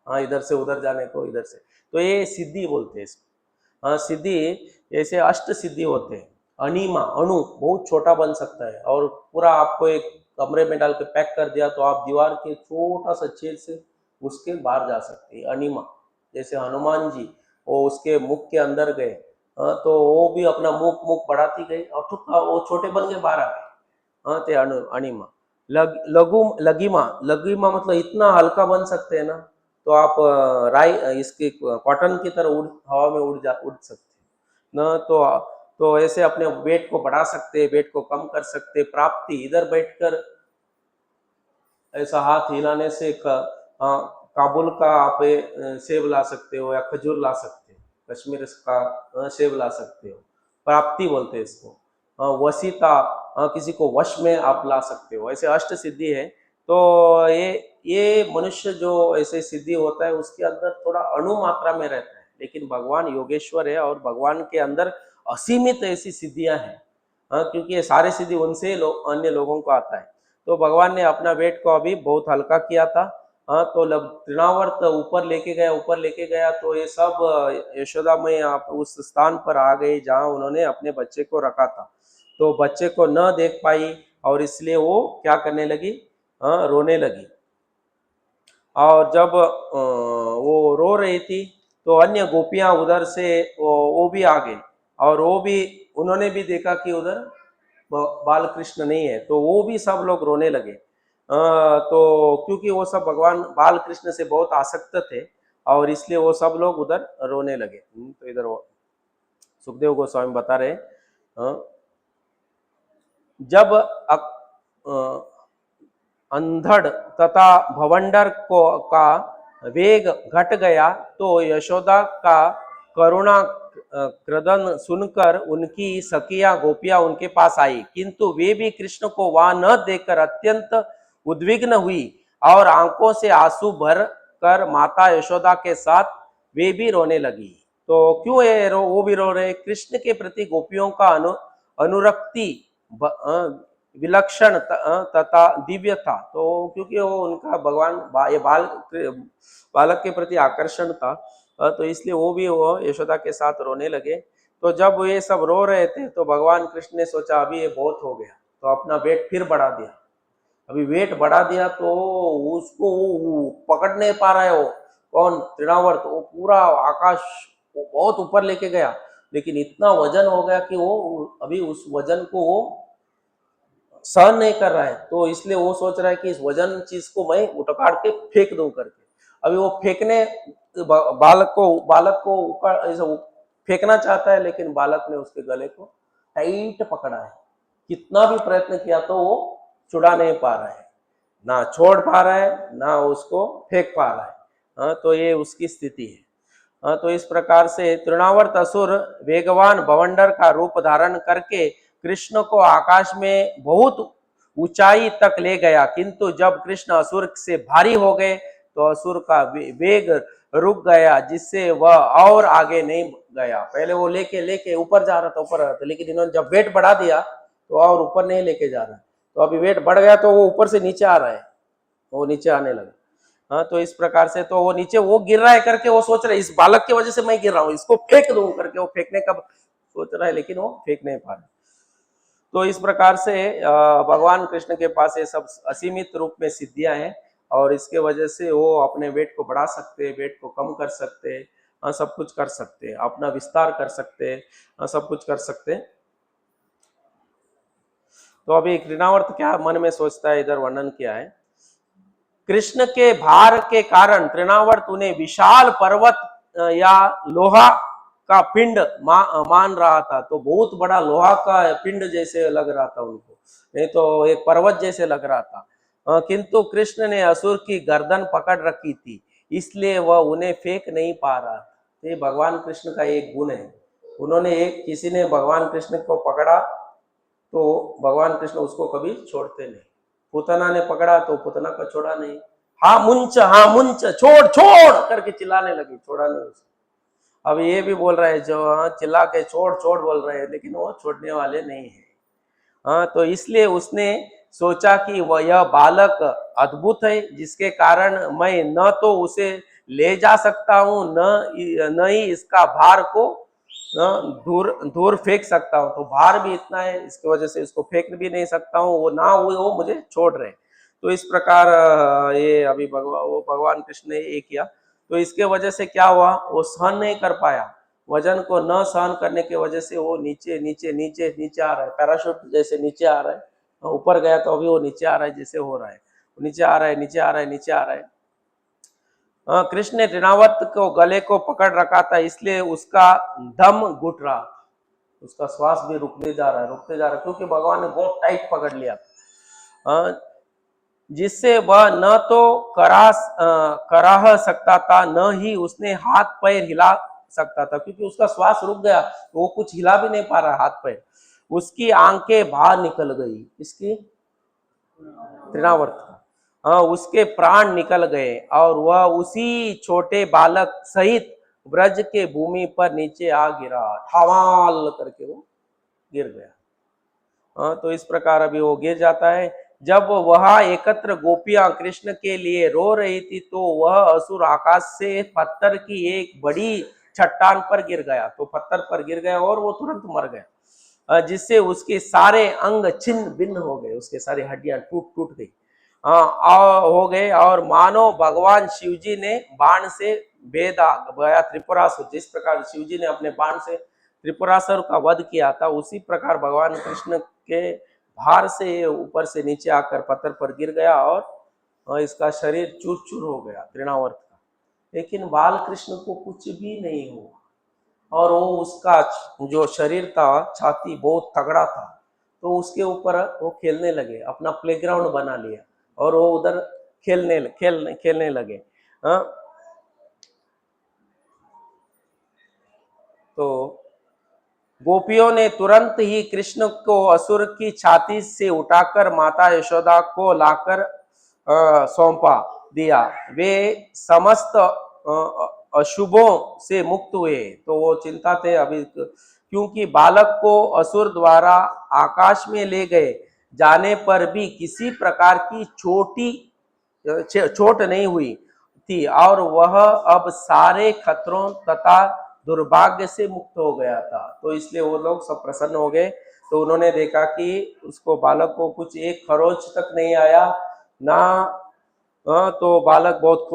हाँ, इधर से उधर जाने को, इधर से। तो ये सिद्धि बोलते हैं इसको। हाँ, सिद्धि ऐसे अष्ट सिद्धि होते हैं। अनिमा, अणु बहुत छोटा बन सकता है, और पूरा आपको एक कमरे में डाल के पैक कर दिया तो आप दीवार के छोटा सा छेद से उसके बाहर जा सकते हैं। अनिमा, जैसे हनुमान जी वो उसके मुख के अंदर गए, तो वो भी अपना मुख मुख बढ़ाती गई और वो छोटे बन के बाहर आ गए। ते अणिमा। लघिमा, लघिमा मतलब इतना हल्का बन सकते हैं ना, तो आप राई इसके कॉटन की तरह हवा में उड़ सकते हैं ना। तो ऐसे अपने वेट को बढ़ा सकते हैं, वेट को कम कर सकते हैं। प्राप्ति, इधर बैठकर ऐसा हाथ हिलाने से काबुल का आप सेब ला सकते हो, या खजूर ला सकते हो, कश्मीर का सेब ला सकते हो। प्राप्ति बोलते हैं इसको। वसीता, किसी को वश में आप ला सकते हो। ऐसे अष्ट सिद्धि है। तो ये मनुष्य जो ऐसे सिद्धि होता है उसके अंदर थोड़ा अणु मात्रा में रहता है, लेकिन भगवान योगेश्वर है और भगवान के अंदर असीमित ऐसी सिद्धियां हैं। क्योंकि ये सारे सिद्धि उनसे अन्य लोगों को आता है। तो भगवान ने अपना वेट को अभी बहुत हल्का किया था। तो तृणावर्त ऊपर लेके गया तो ये सब यशोदा में आप उस स्थान पर आ गए जहाँ उन्होंने अपने बच्चे को रखा था। तो बच्चे को न देख पाई और इसलिए वो क्या करने लगी, रोने लगी। और जब वो रो रही थी तो अन्य गोपियां उधर से वो भी आ गई, और वो भी उन्होंने भी देखा कि उधर बाल कृष्ण नहीं है, तो वो भी सब लोग रोने लगे। तो क्योंकि वो सब भगवान बाल कृष्ण से बहुत आसक्त थे और इसलिए वो सब लोग उधर रोने लगे। तो इधर वो सुखदेव गोस्वामी बता रहे, जब अंधड़ तथा भवंडर को का वेग घट गया तो यशोदा का करुणा क्रदन सुनकर उनकी सखियां गोपियां उनके पास आई, किंतु वे भी कृष्ण को वहां न देखकर अत्यंत उद्विग्न हुई और आंखों से आंसू भर कर माता यशोदा के साथ वे भी रोने लगी। तो क्यों वो भी रो रहे? कृष्ण के प्रति गोपियों का अनुरक्ति विलक्षण तथा दिव्य था। तो क्योंकि वो उनका भगवान ये बालक के प्रति आकर्षण था, तो इसलिए वो भी वो यशोदा के साथ रोने लगे। तो जब ये सब रो रहे थे तो भगवान कृष्ण ने सोचा अभी ये बहुत हो गया, तो अपना वेट फिर बढ़ा दिया। अभी वेट बढ़ा दिया तो उसको वो पकड़ नहीं पा रहा है। वो कौन? तृणावर्त। वो पूरा आकाश बहुत ऊपर लेके गया, लेकिन इतना वजन हो गया कि वो अभी उस वजन को वो सहन नहीं कर रहा है। तो इसलिए वो सोच रहा है कि इस वजन चीज को मैं उठा के फेंक दूं करके। अभी वो फेंकने बालक को ऊपर ऐसे फेंकना चाहता है, लेकिन बालक ने उसके गले को टाइट पकड़ा है। कितना भी प्रयत्न किया तो वो छुड़ा नहीं पा रहा है, ना छोड़ पा रहा है, ना उसको फेंक पा रहा है। तो ये उसकी स्थिति है। तो इस प्रकार से तृणावर्त असुर वेगवान भवंडर का रूप धारण करके कृष्ण को आकाश में बहुत ऊंचाई तक ले गया, किंतु जब कृष्ण असुर से भारी हो गए तो असुर का वेग रुक गया, जिससे वह और आगे नहीं गया। पहले वो लेके लेके ऊपर जा रहा था, ऊपर आ रहा था, लेकिन इन्होंने जब वेट बढ़ा दिया तो और ऊपर नहीं लेके जा रहा है। तो अभी वेट बढ़ गया तो वो ऊपर से नीचे आ रहा है, वो नीचे आने लगा। हाँ, तो इस प्रकार से तो वो नीचे वो गिर रहा है करके वो सोच रहा है इस बालक की वजह से मैं गिर रहा हूँ, इसको फेंक दूं करके वो फेंकने का सोच रहा है, लेकिन वो फेंक नहीं पा रहा। तो इस प्रकार से भगवान कृष्ण के पास ये सब असीमित रूप में सिद्धियां हैं, और इसके वजह से वो अपने वेट को बढ़ा सकते हैं, वेट को कम कर सकते हैं, सब कुछ कर सकते हैं, अपना विस्तार कर सकते हैं, सब कुछ कर सकते हैं। तो अभी कृष्णावर्त क्या मन में सोचता है, इधर वर्णन किया है। कृष्ण के भार के कारण तृणावर्त उन्हें विशाल पर्वत या लोहा का पिंड मान रहा था। तो बहुत बड़ा लोहा का पिंड जैसे लग रहा था उनको, नहीं तो एक पर्वत जैसे लग रहा था। किंतु कृष्ण ने असुर की गर्दन पकड़ रखी थी, इसलिए वह उन्हें फेंक नहीं पा रहा था। ये भगवान कृष्ण का एक गुण है। उन्होंने एक किसी ने भगवान कृष्ण को पकड़ा तो भगवान कृष्ण उसको कभी छोड़ते नहीं। पूतना ने पकड़ा तो पूतना को छोड़ा नहीं। हाँ मुंच छोड़ छोड़ करके चिल्लाने लगी, छोड़ा नहीं उसको। अब ये भी बोल रहे हैं जो हाँ चिल्ला के छोड़ छोड़ बोल रहे हैं, लेकिन वो छोड़ने वाले नहीं है। हाँ, तो इसलिए उसने सोचा कि वह यह बालक अद्भुत है, जिसके कारण मैं न तो उसे ले जा सकता हूँ, न ही इसका भार को दूर दूर फेंक सकता हूँ। तो भार भी इतना है, इसकी वजह से इसको फेंक भी नहीं सकता हूँ, वो ना वो मुझे छोड़ रहे। तो इस प्रकार ये अभी भगवान कृष्ण ने ये किया। तो इसके वजह से क्या हुआ, वो सहन नहीं कर पाया, वजन को न सहन करने की वजह से वो नीचे नीचे नीचे नीचे आ रहा है, पैराशूट जैसे नीचे आ रहा है। ऊपर गया तो अभी वो नीचे आ रहा है, जैसे हो रहा है, नीचे आ रहा है, नीचे आ रहा है, नीचे आ रहा है। कृष्ण ने तृणावर्त को गले को पकड़ रखा था, इसलिए उसका दम घुट रहा, उसका श्वास भी रुकने जा रहा है, रुकते जा रहा है, क्योंकि भगवान ने बहुत टाइट पकड़ लिया, जिससे वह न तो कराह सकता था, न ही उसने हाथ पैर हिला सकता था, क्योंकि उसका श्वास रुक गया, वो कुछ हिला भी नहीं पा रहा हाथ पैर। उसकी आंखें बाहर निकल गई, इसकी तृणावर्त, हाँ, उसके प्राण निकल गए, और वह उसी छोटे बालक सहित ब्रज के भूमि पर नीचे आ गिरा, ठवाल करके वो गिर गया। हाँ, तो इस प्रकार अभी वो गिर जाता है। जब वह एकत्र गोपियां कृष्ण के लिए रो रही थी, तो वह असुर आकाश से पत्थर की एक बड़ी चट्टान पर गिर गया, तो पत्थर पर गिर गया और वो तुरंत मर गया, जिससे उसके सारे अंग छिन्न भिन्न हो गए, उसके सारी हड्डियां टूट टूट गई हो गए, और मानो भगवान शिवजी ने बाण से भेदा गया त्रिपुरासुर। जिस प्रकार शिवजी ने अपने बाण से त्रिपुरासुर का वध किया था, उसी प्रकार भगवान कृष्ण के भार से ऊपर से नीचे आकर पत्थर पर गिर गया, और इसका शरीर चूर चूर हो गया तृणावर्त का। लेकिन बाल कृष्ण को कुछ भी नहीं हुआ, और वो उसका जो शरीर था, छाती बहुत तगड़ा था, तो उसके ऊपर वो खेलने लगे, अपना प्लेग्राउंड बना लिया, और वो उधर खेलने लगे। हाँ, तो गोपियों ने तुरंत ही कृष्ण को असुर की छाती से उठाकर माता यशोदा को लाकर सौंपा दिया। वे समस्त अशुभों से मुक्त हुए। तो वो चिंता थे अभी, क्योंकि बालक को असुर द्वारा आकाश में ले गए जाने पर भी किसी प्रकार की चोट नहीं हुई थी, और वह अब सारे खतरों तथा दुर्भाग्य से मुक्त हो गया था। तो इसलिए वो लोग सब प्रसन्न हो गए। तो उन्होंने देखा कि उसको बालक को कुछ एक खरोच तक नहीं आया ना, तो बालक बहुत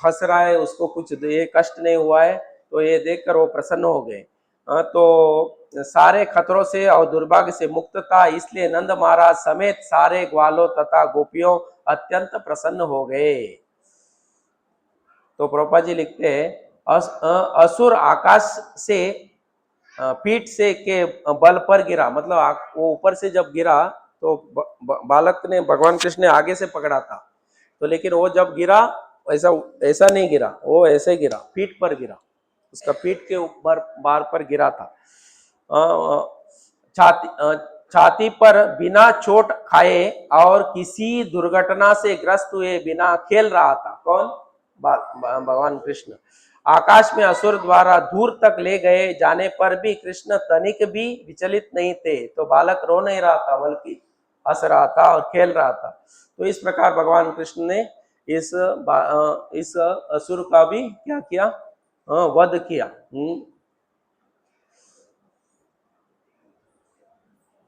हंस रहा है, उसको कुछ ये कष्ट नहीं हुआ है। तो ये देखकर वो प्रसन्न हो गए। तो सारे खतरों से और दुर्भाग्य से मुक्त था, इसलिए नंद महाराज समेत सारे ग्वालों तथा गोपियों अत्यंत प्रसन्न हो गए। तो प्रभुपाद जी लिखते हैं, असुर आकाश से पीठ से के बल पर गिरा, मतलब वो ऊपर से जब गिरा तो बालक ने, भगवान कृष्ण ने आगे से पकड़ा था, तो लेकिन वो जब गिरा ऐसा ऐसा नहीं गिरा, वो ऐसे गिरा, पीठ पर गिरा, उसका पीठ के ऊपर बार पर गिरा था। छाती पर बिना चोट खाए और किसी दुर्घटना से ग्रस्त हुए बिना खेल रहा था। कौन? भगवान कृष्ण आकाश में असुर द्वारा दूर तक ले गए जाने पर भी कृष्ण तनिक भी विचलित नहीं थे। तो बालक रो नहीं रहा था बल्कि हंस रहा था और खेल रहा था। तो इस प्रकार भगवान कृष्ण ने इस असुर का भी क्या किया, वध किया।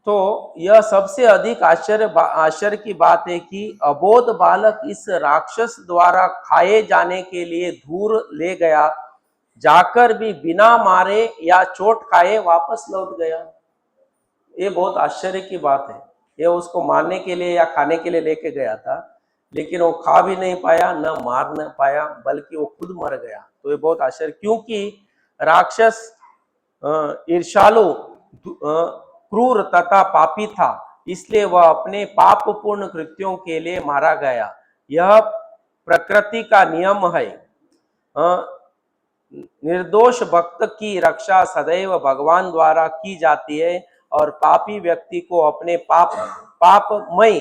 तो यह सबसे अधिक आश्चर्य की बात है कि अबोध बालक इस राक्षस द्वारा खाए जाने के लिए दूर ले गया जाकर भी बिना मारे या चोट खाए वापस लौट गया। ये बहुत आश्चर्य की बात है। ये उसको मारने के लिए या खाने के लिए लेके गया था, लेकिन वो खा भी नहीं पाया, न मार न पाया, बल्कि वो खुद मर गया। तो ये बहुत आश्चर्य, क्योंकि राक्षस ईर्ष्यालु, क्रूर तथा पापी था, इसलिए वह अपने पापपूर्ण कृत्यों के लिए मारा गया। यह प्रकृति का नियम है। निर्दोष भक्त की रक्षा सदैव भगवान द्वारा की जाती है और पापी व्यक्ति को अपने पापमय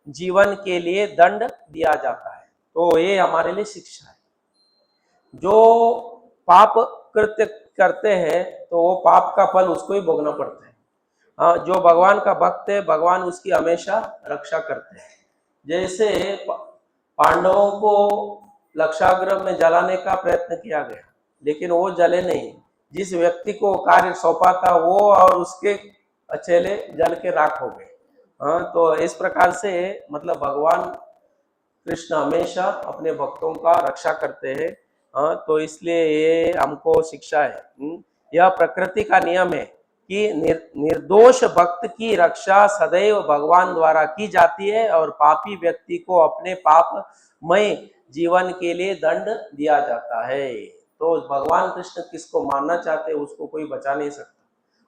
जीवन के लिए दंड दिया जाता है। तो ये हमारे लिए शिक्षा है। जो पाप कृत्य करते हैं तो वो पाप का फल उसको ही भोगना पड़ता है। हाँ, जो भगवान का भक्त है भगवान उसकी हमेशा रक्षा करते हैं। जैसे पांडवों को लक्षागृह में जलाने का प्रयत्न किया गया, लेकिन वो जले नहीं। जिस व्यक्ति को कार्य सौंपा था वो और उसके अचेले जल के राख हो गए। हाँ, तो इस प्रकार से मतलब भगवान कृष्ण हमेशा अपने भक्तों का रक्षा करते हैं। हाँ, तो इसलिए ये हमको शिक्षा है। यह प्रकृति का नियम है कि निर्दोष भक्त की रक्षा सदैव भगवान द्वारा की जाती है और पापी व्यक्ति को अपने पापमय जीवन के लिए दंड दिया जाता है। तो भगवान कृष्ण किसको मारना चाहते हैं उसको कोई बचा नहीं सकता,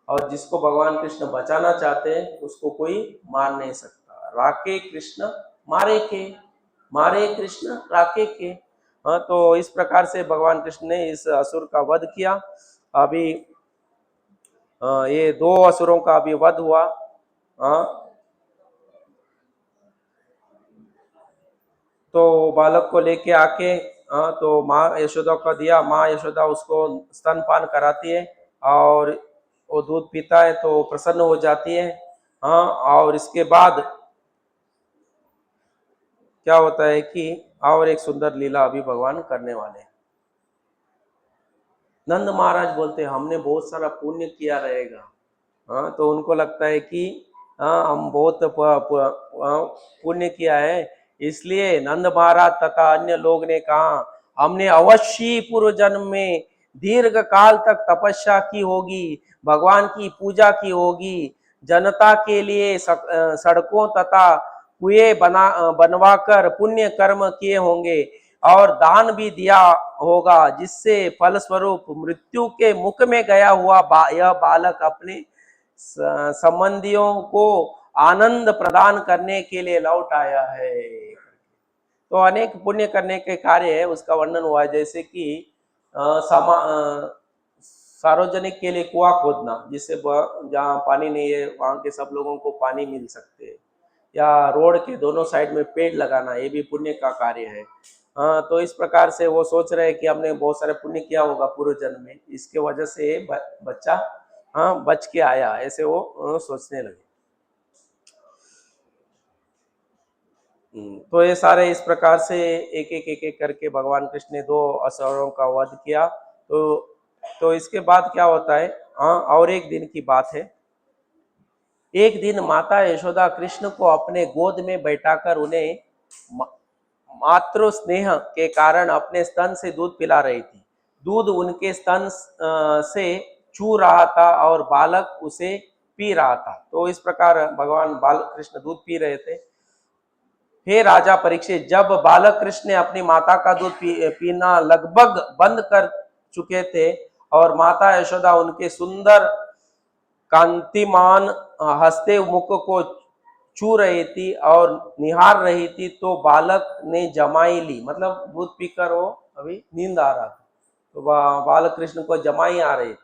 और जिसको भगवान कृष्ण बचाना चाहते हैं उसको कोई मार नहीं सकता। राके कृष्ण मारे के, मारे कृष्ण राके के। हाँ, तो इस प्रकार से भगवान कृष्ण ने इस असुर का वध किया। अभी ये दो असुरों का अभी वध हुआ। तो बालक को लेके आके तो माँ यशोदा को दिया। माँ यशोदा उसको स्तनपान कराती है और वो दूध पीता है तो प्रसन्न हो जाती है। हाँ, और इसके बाद क्या होता है कि और एक सुंदर लीला अभी भगवान करने वाले हैं। नंद महाराज बोलते हैं हमने बहुत सारा पुण्य किया रहेगा। हाँ, तो उनको लगता है कि हम बहुत पुण्य किया है, इसलिए नंद महाराज तथा अन्य लोग ने कहा हमने अवश्य पूर्व जन्म में दीर्घ काल तक तपस्या की होगी, भगवान की पूजा की होगी, जनता के लिए सड़कों तथा कुएं बनवाकर पुण्य कर्म किए होंगे और दान भी दिया होगा, जिससे फलस्वरूप मृत्यु के मुख में गया हुआ यह बालक अपने संबंधियों को आनंद प्रदान करने के लिए लौट आया है। तो अनेक पुण्य करने के कार्य है उसका वर्णन हुआ है, जैसे कि सार्वजनिक के लिए कुआं खोदना, जिससे जहाँ पानी नहीं है वहां के सब लोगों को पानी मिल सकते हैं, या रोड के दोनों साइड में पेड़ लगाना, ये भी पुण्य का कार्य है। हाँ, तो इस प्रकार से वो सोच रहे हैं कि हमने बहुत सारे पुण्य किया होगा पूर्व जन्म में, इसके वजह से बच्चा बच के आया, ऐसे वो सोचने लगे। तो ये सारे इस प्रकार से एक करके भगवान कृष्ण ने दो असुरों का वध किया। तो इसके बाद क्या होता है, और एक दिन की बात है। एक दिन माता यशोदा कृष्ण को अपने गोद में बैठाकर उन्हें मातृ स्नेह के कारण अपने स्तन से दूध पिला रही थी। दूध उनके स्तन से चू रहा था और बालक उसे पी रहा था। तो इस प्रकार भगवान बाल कृष्ण दूध पी रहे थे। हे राजा परीक्षित, जब बालक कृष्ण ने अपनी माता का दूध पीना लगभग बंद कर चुके थे और माता यशोदा उनके सुंदर कांतिमान हंसते मुख को छू रही थी और निहार रही थी, तो बालक ने जमाई ली, मतलब दूध पीकर वो अभी नींद आ रहा था, तो बालक कृष्ण को जमाई आ रही थी।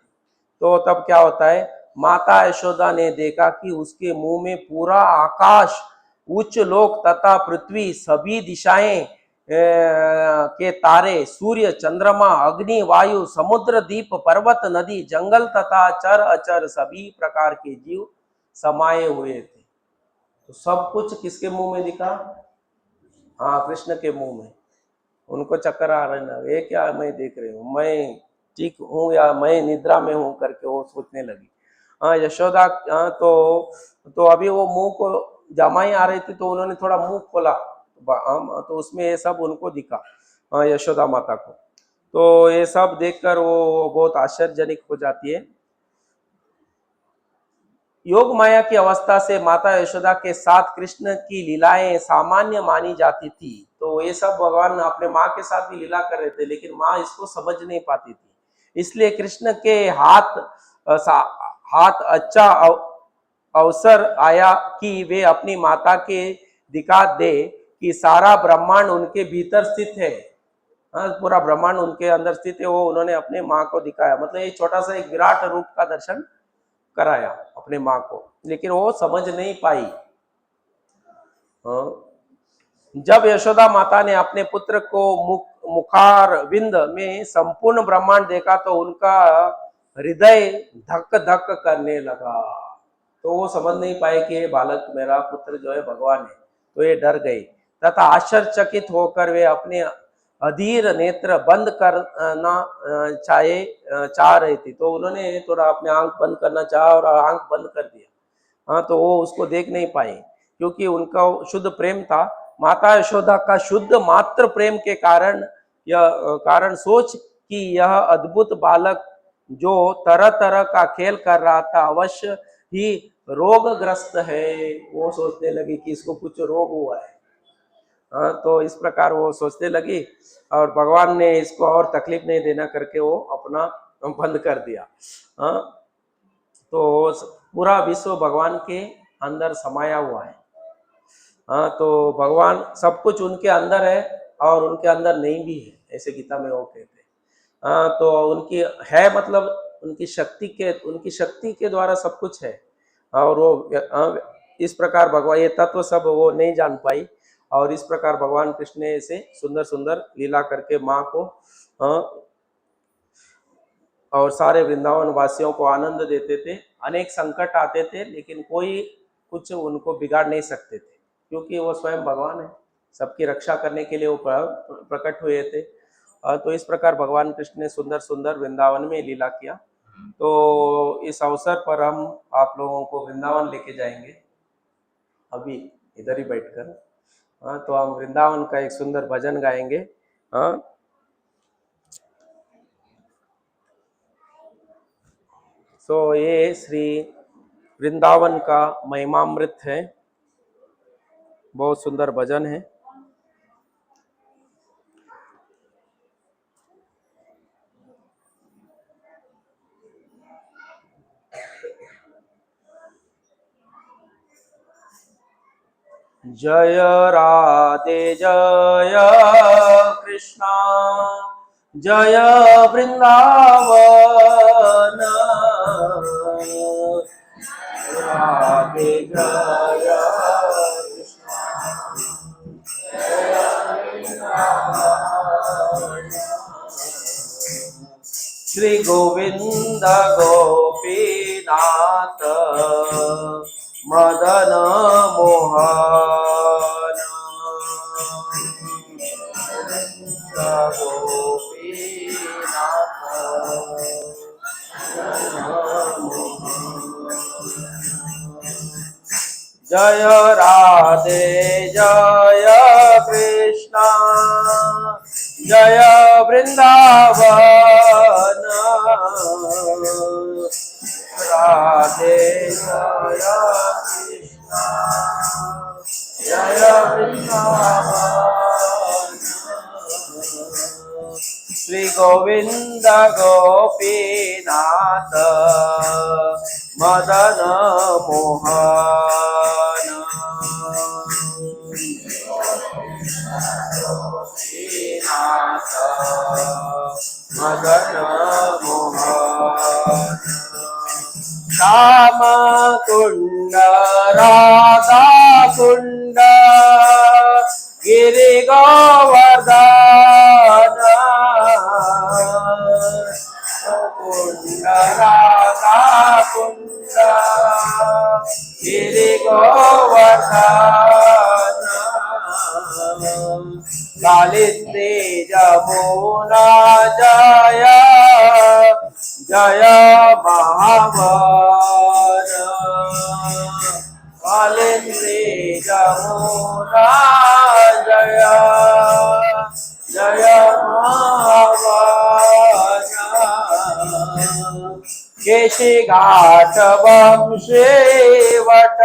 तो तब क्या होता है, माता यशोदा ने देखा कि उसके मुंह में पूरा आकाश, उच्च लोक तथा पृथ्वी सभी दिशाएं के तारे, सूर्य, चंद्रमा, अग्नि, वायु, समुद्र, दीप, पर्वत, नदी, जंगल तथा चर अचर सभी प्रकार के जीव समाये हुए थे। तो सब कुछ किसके मुंह में दिखा? हाँ, कृष्ण के मुंह में। उनको चक्कर आ रहे ना, ये क्या मैं देख रही हूँ, मैं ठीक हूँ या मैं निद्रा में हूँ करके वो सोचने लगी। हाँ, यशोदा तो अभी वो मुंह को जमाई आ रही थी तो उन्होंने थोड़ा मुंह खोला, तो उसमें ये सब उनको दिखा, यशोदा माता को। तो ये सब देखकर वो बहुत आश्चर्यजनक हो जाती है। योग माया की अवस्था से माता यशोदा के साथ कृष्ण की लीलाएं सामान्य मानी जाती थी। तो ये सब भगवान अपने माँ के साथ भी लीला कर रहे थे, लेकिन माँ इसको समझ नहीं पाती थी। इसलिए कृष्ण के हाथ अच्छा अवसर आया कि वे अपनी माता के दिखा दे कि सारा ब्रह्मांड उनके भीतर स्थित है। हाँ, पूरा ब्रह्मांड उनके अंदर स्थित है, वो उन्होंने अपने माँ को दिखाया। मतलब ये छोटा सा एक विराट रूप का दर्शन कराया अपने माँ को, लेकिन वो समझ नहीं पाई। जब यशोदा माता ने अपने पुत्र को मुखार विंद में संपूर्ण ब्रह्मांड देखा तो उनका हृदय धक धक करने लगा। तो वो समझ नहीं पाए कि ये बालक मेरा पुत्र जो है भगवान है, तो ये डर गए तथा आश्चर्यचकित होकर वे अपने अधीर नेत्र बंद करना चाह रही थी। तो उन्होंने थोड़ा अपने आंख बंद करना चाहा और आंख बंद कर दिया। हाँ, तो वो उसको देख नहीं पाए क्योंकि उनका शुद्ध प्रेम था। माता यशोदा का शुद्ध मात्र प्रेम के कारण सोच कि यह अद्भुत बालक जो तरह तरह का खेल कर रहा था अवश्य ही रोगग्रस्त है, वो सोचने लगी कि इसको कुछ रोग हुआ है। हाँ, तो इस प्रकार वो सोचने लगी और भगवान ने इसको और तकलीफ नहीं देना करके वो अपना बंद कर दिया। हाँ, तो पूरा विश्व भगवान के अंदर समाया हुआ है। हाँ, तो भगवान सब कुछ उनके अंदर है और उनके अंदर नहीं भी है, ऐसे गीता में वो कहते हैं। हाँ, तो उनकी है मतलब उनकी शक्ति के द्वारा सब कुछ है। और वो इस प्रकार भगवान ये तत्व सब वो नहीं जान पाई और इस प्रकार भगवान कृष्ण ने ऐसे सुंदर सुंदर लीला करके माँ को और सारे वृंदावन वासियों को आनंद देते थे। अनेक संकट आते थे लेकिन कोई कुछ उनको बिगाड़ नहीं सकते थे क्योंकि वो स्वयं भगवान है, सबकी रक्षा करने के लिए वो प्रकट हुए थे। तो इस प्रकार भगवान कृष्ण ने सुंदर सुंदर वृंदावन में लीला किया। तो इस अवसर पर हम आप लोगों को वृंदावन लेके जाएंगे अभी इधर ही बैठकर। हाँ, तो हम वृंदावन का एक सुंदर भजन गाएंगे। हाँ, तो ये श्री वृंदावन का महिमामृत है, बहुत सुंदर भजन है। जय राधे जय कृष्णा जय वृंदावन राधे जय कृष्णा श्री गोविंद गोपीनाथ मदन मोहन जय राधे जय कृष्णा जय वृंदावन राधे जय कृष्णा जय वृंदावन श्री गोविंद गोपीनाथ मदन मोहन गोपीनाथ मदन मोहन श्याम कुंड राधा कुंड गिरि गोवर्धन चामुण्डा गिरिगोवर्धन कालिन्दे जमुना जय जय महावन कालिन्दे जमुना जय जय महावन केशी घाट वंशे वट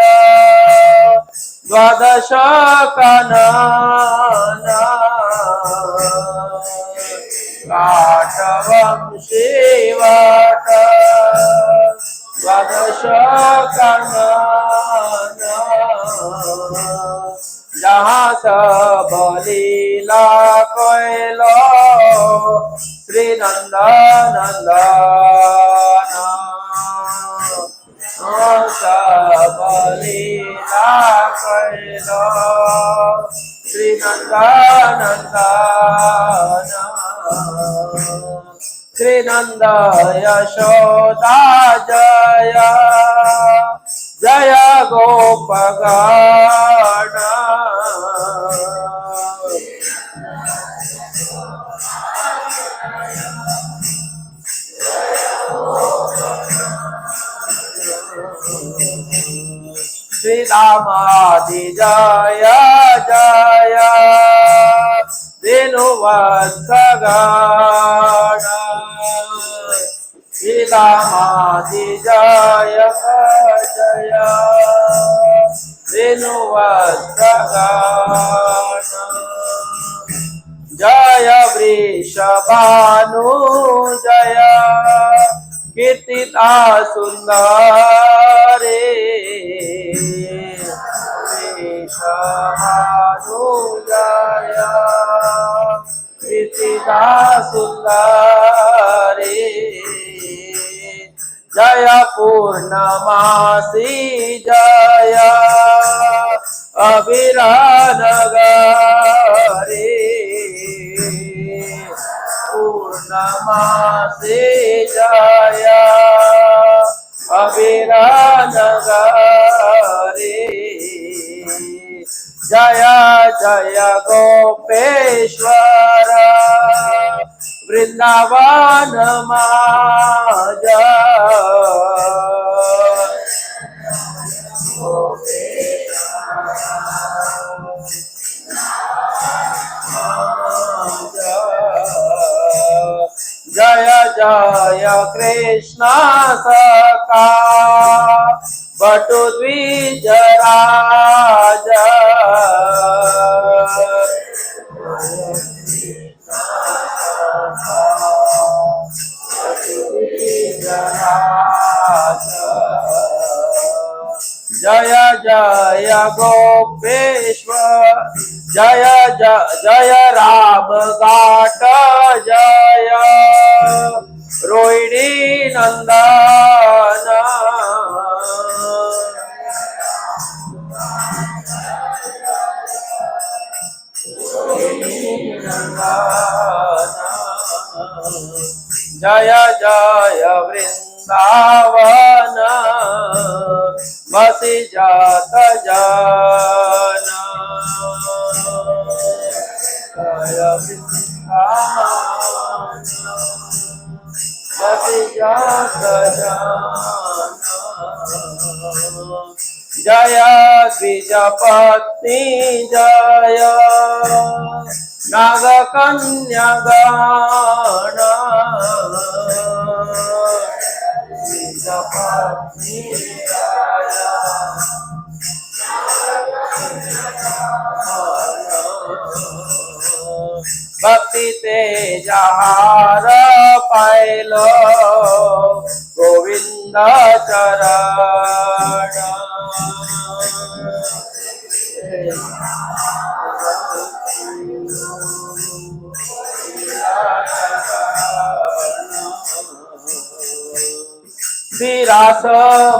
द्वादश कनन घाट वंशे वट द्वादश कनन जहाँ सब लीला कोयलो श्री नंदन सब लीला कोयलो श्री नंदन श्री नंद यशोदा जय जय गोपगण श्री रामादि जय जय वेणुवत्सगण श्री रामादि जय जय वेणुवत्सगण जय वृषभानु जय कीर्तिता सुंदरे वृषभानु जय कीर्तिता सुंदरे जय पूर्णमासी जय अभिरानगरे पूर्णमासी जय अभिरानगरे जय जय गोपेश्वर वृंदावन माज जय जय कृष्ण सखा बटु द्विजराज जय जय गोपेश्वर जय जय राम घाट जय रोहिणी नंदन जय जय वृंदावन बसी जात जन जय वृंदावन बसी जात जन जय द्विजपत्नी जय नागकन्यागण द्विजपत्नी जय भक्ति तेजहार पाइलो गोविंद चरण श्रीरास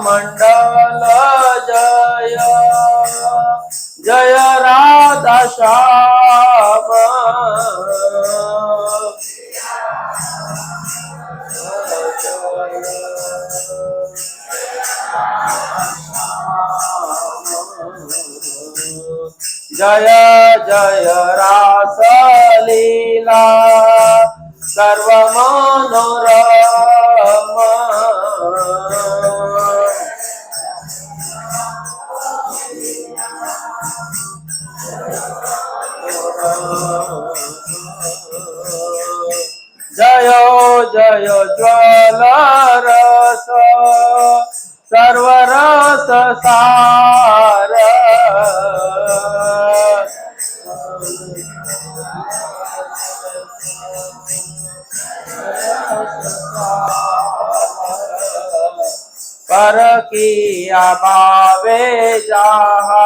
मंडल जय जय राधा श्याम जय जय रास लीला सर्वमनोरम जय जय ज्वल रस सर्वरस सार पर किया भावे जहा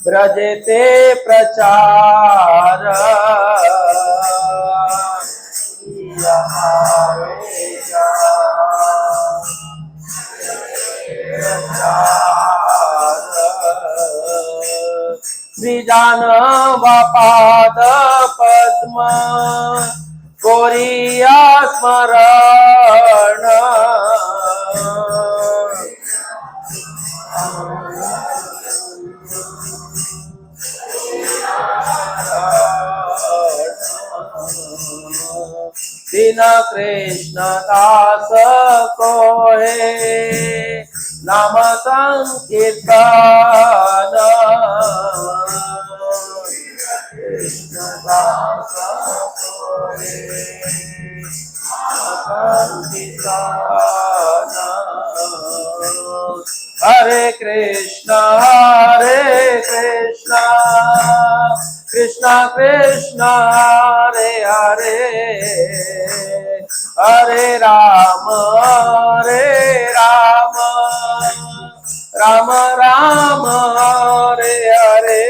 ब्रजते प्रचार श्रीजानव पाद पद्म कोरिया स्मरण दीन कृष्ण दास को है नाम संकीर्तन कृष्ण दास को है संकीर्तन हरे कृष्ण कृष्ण कृष्ण हरे हरे हरे राम राम राम हरे हरे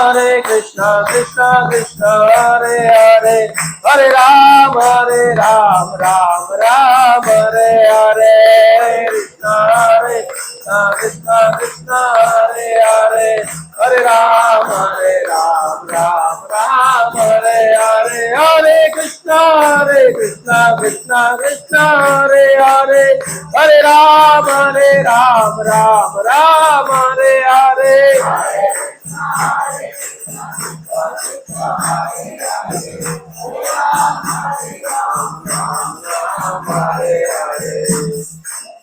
हरे कृष्णा कृष्ण कृष्ण हरे हरे हरे राम राम राम हरे हरे कृष्ण कृष्ण हरे हरे हरे राम राम हरे हरे हरे कृष्ण कृष्ण हरे हरे हरे राम राम हरे हरे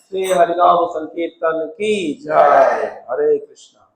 श्री हरिनाम संकीर्तन की जय। हरे कृष्णा।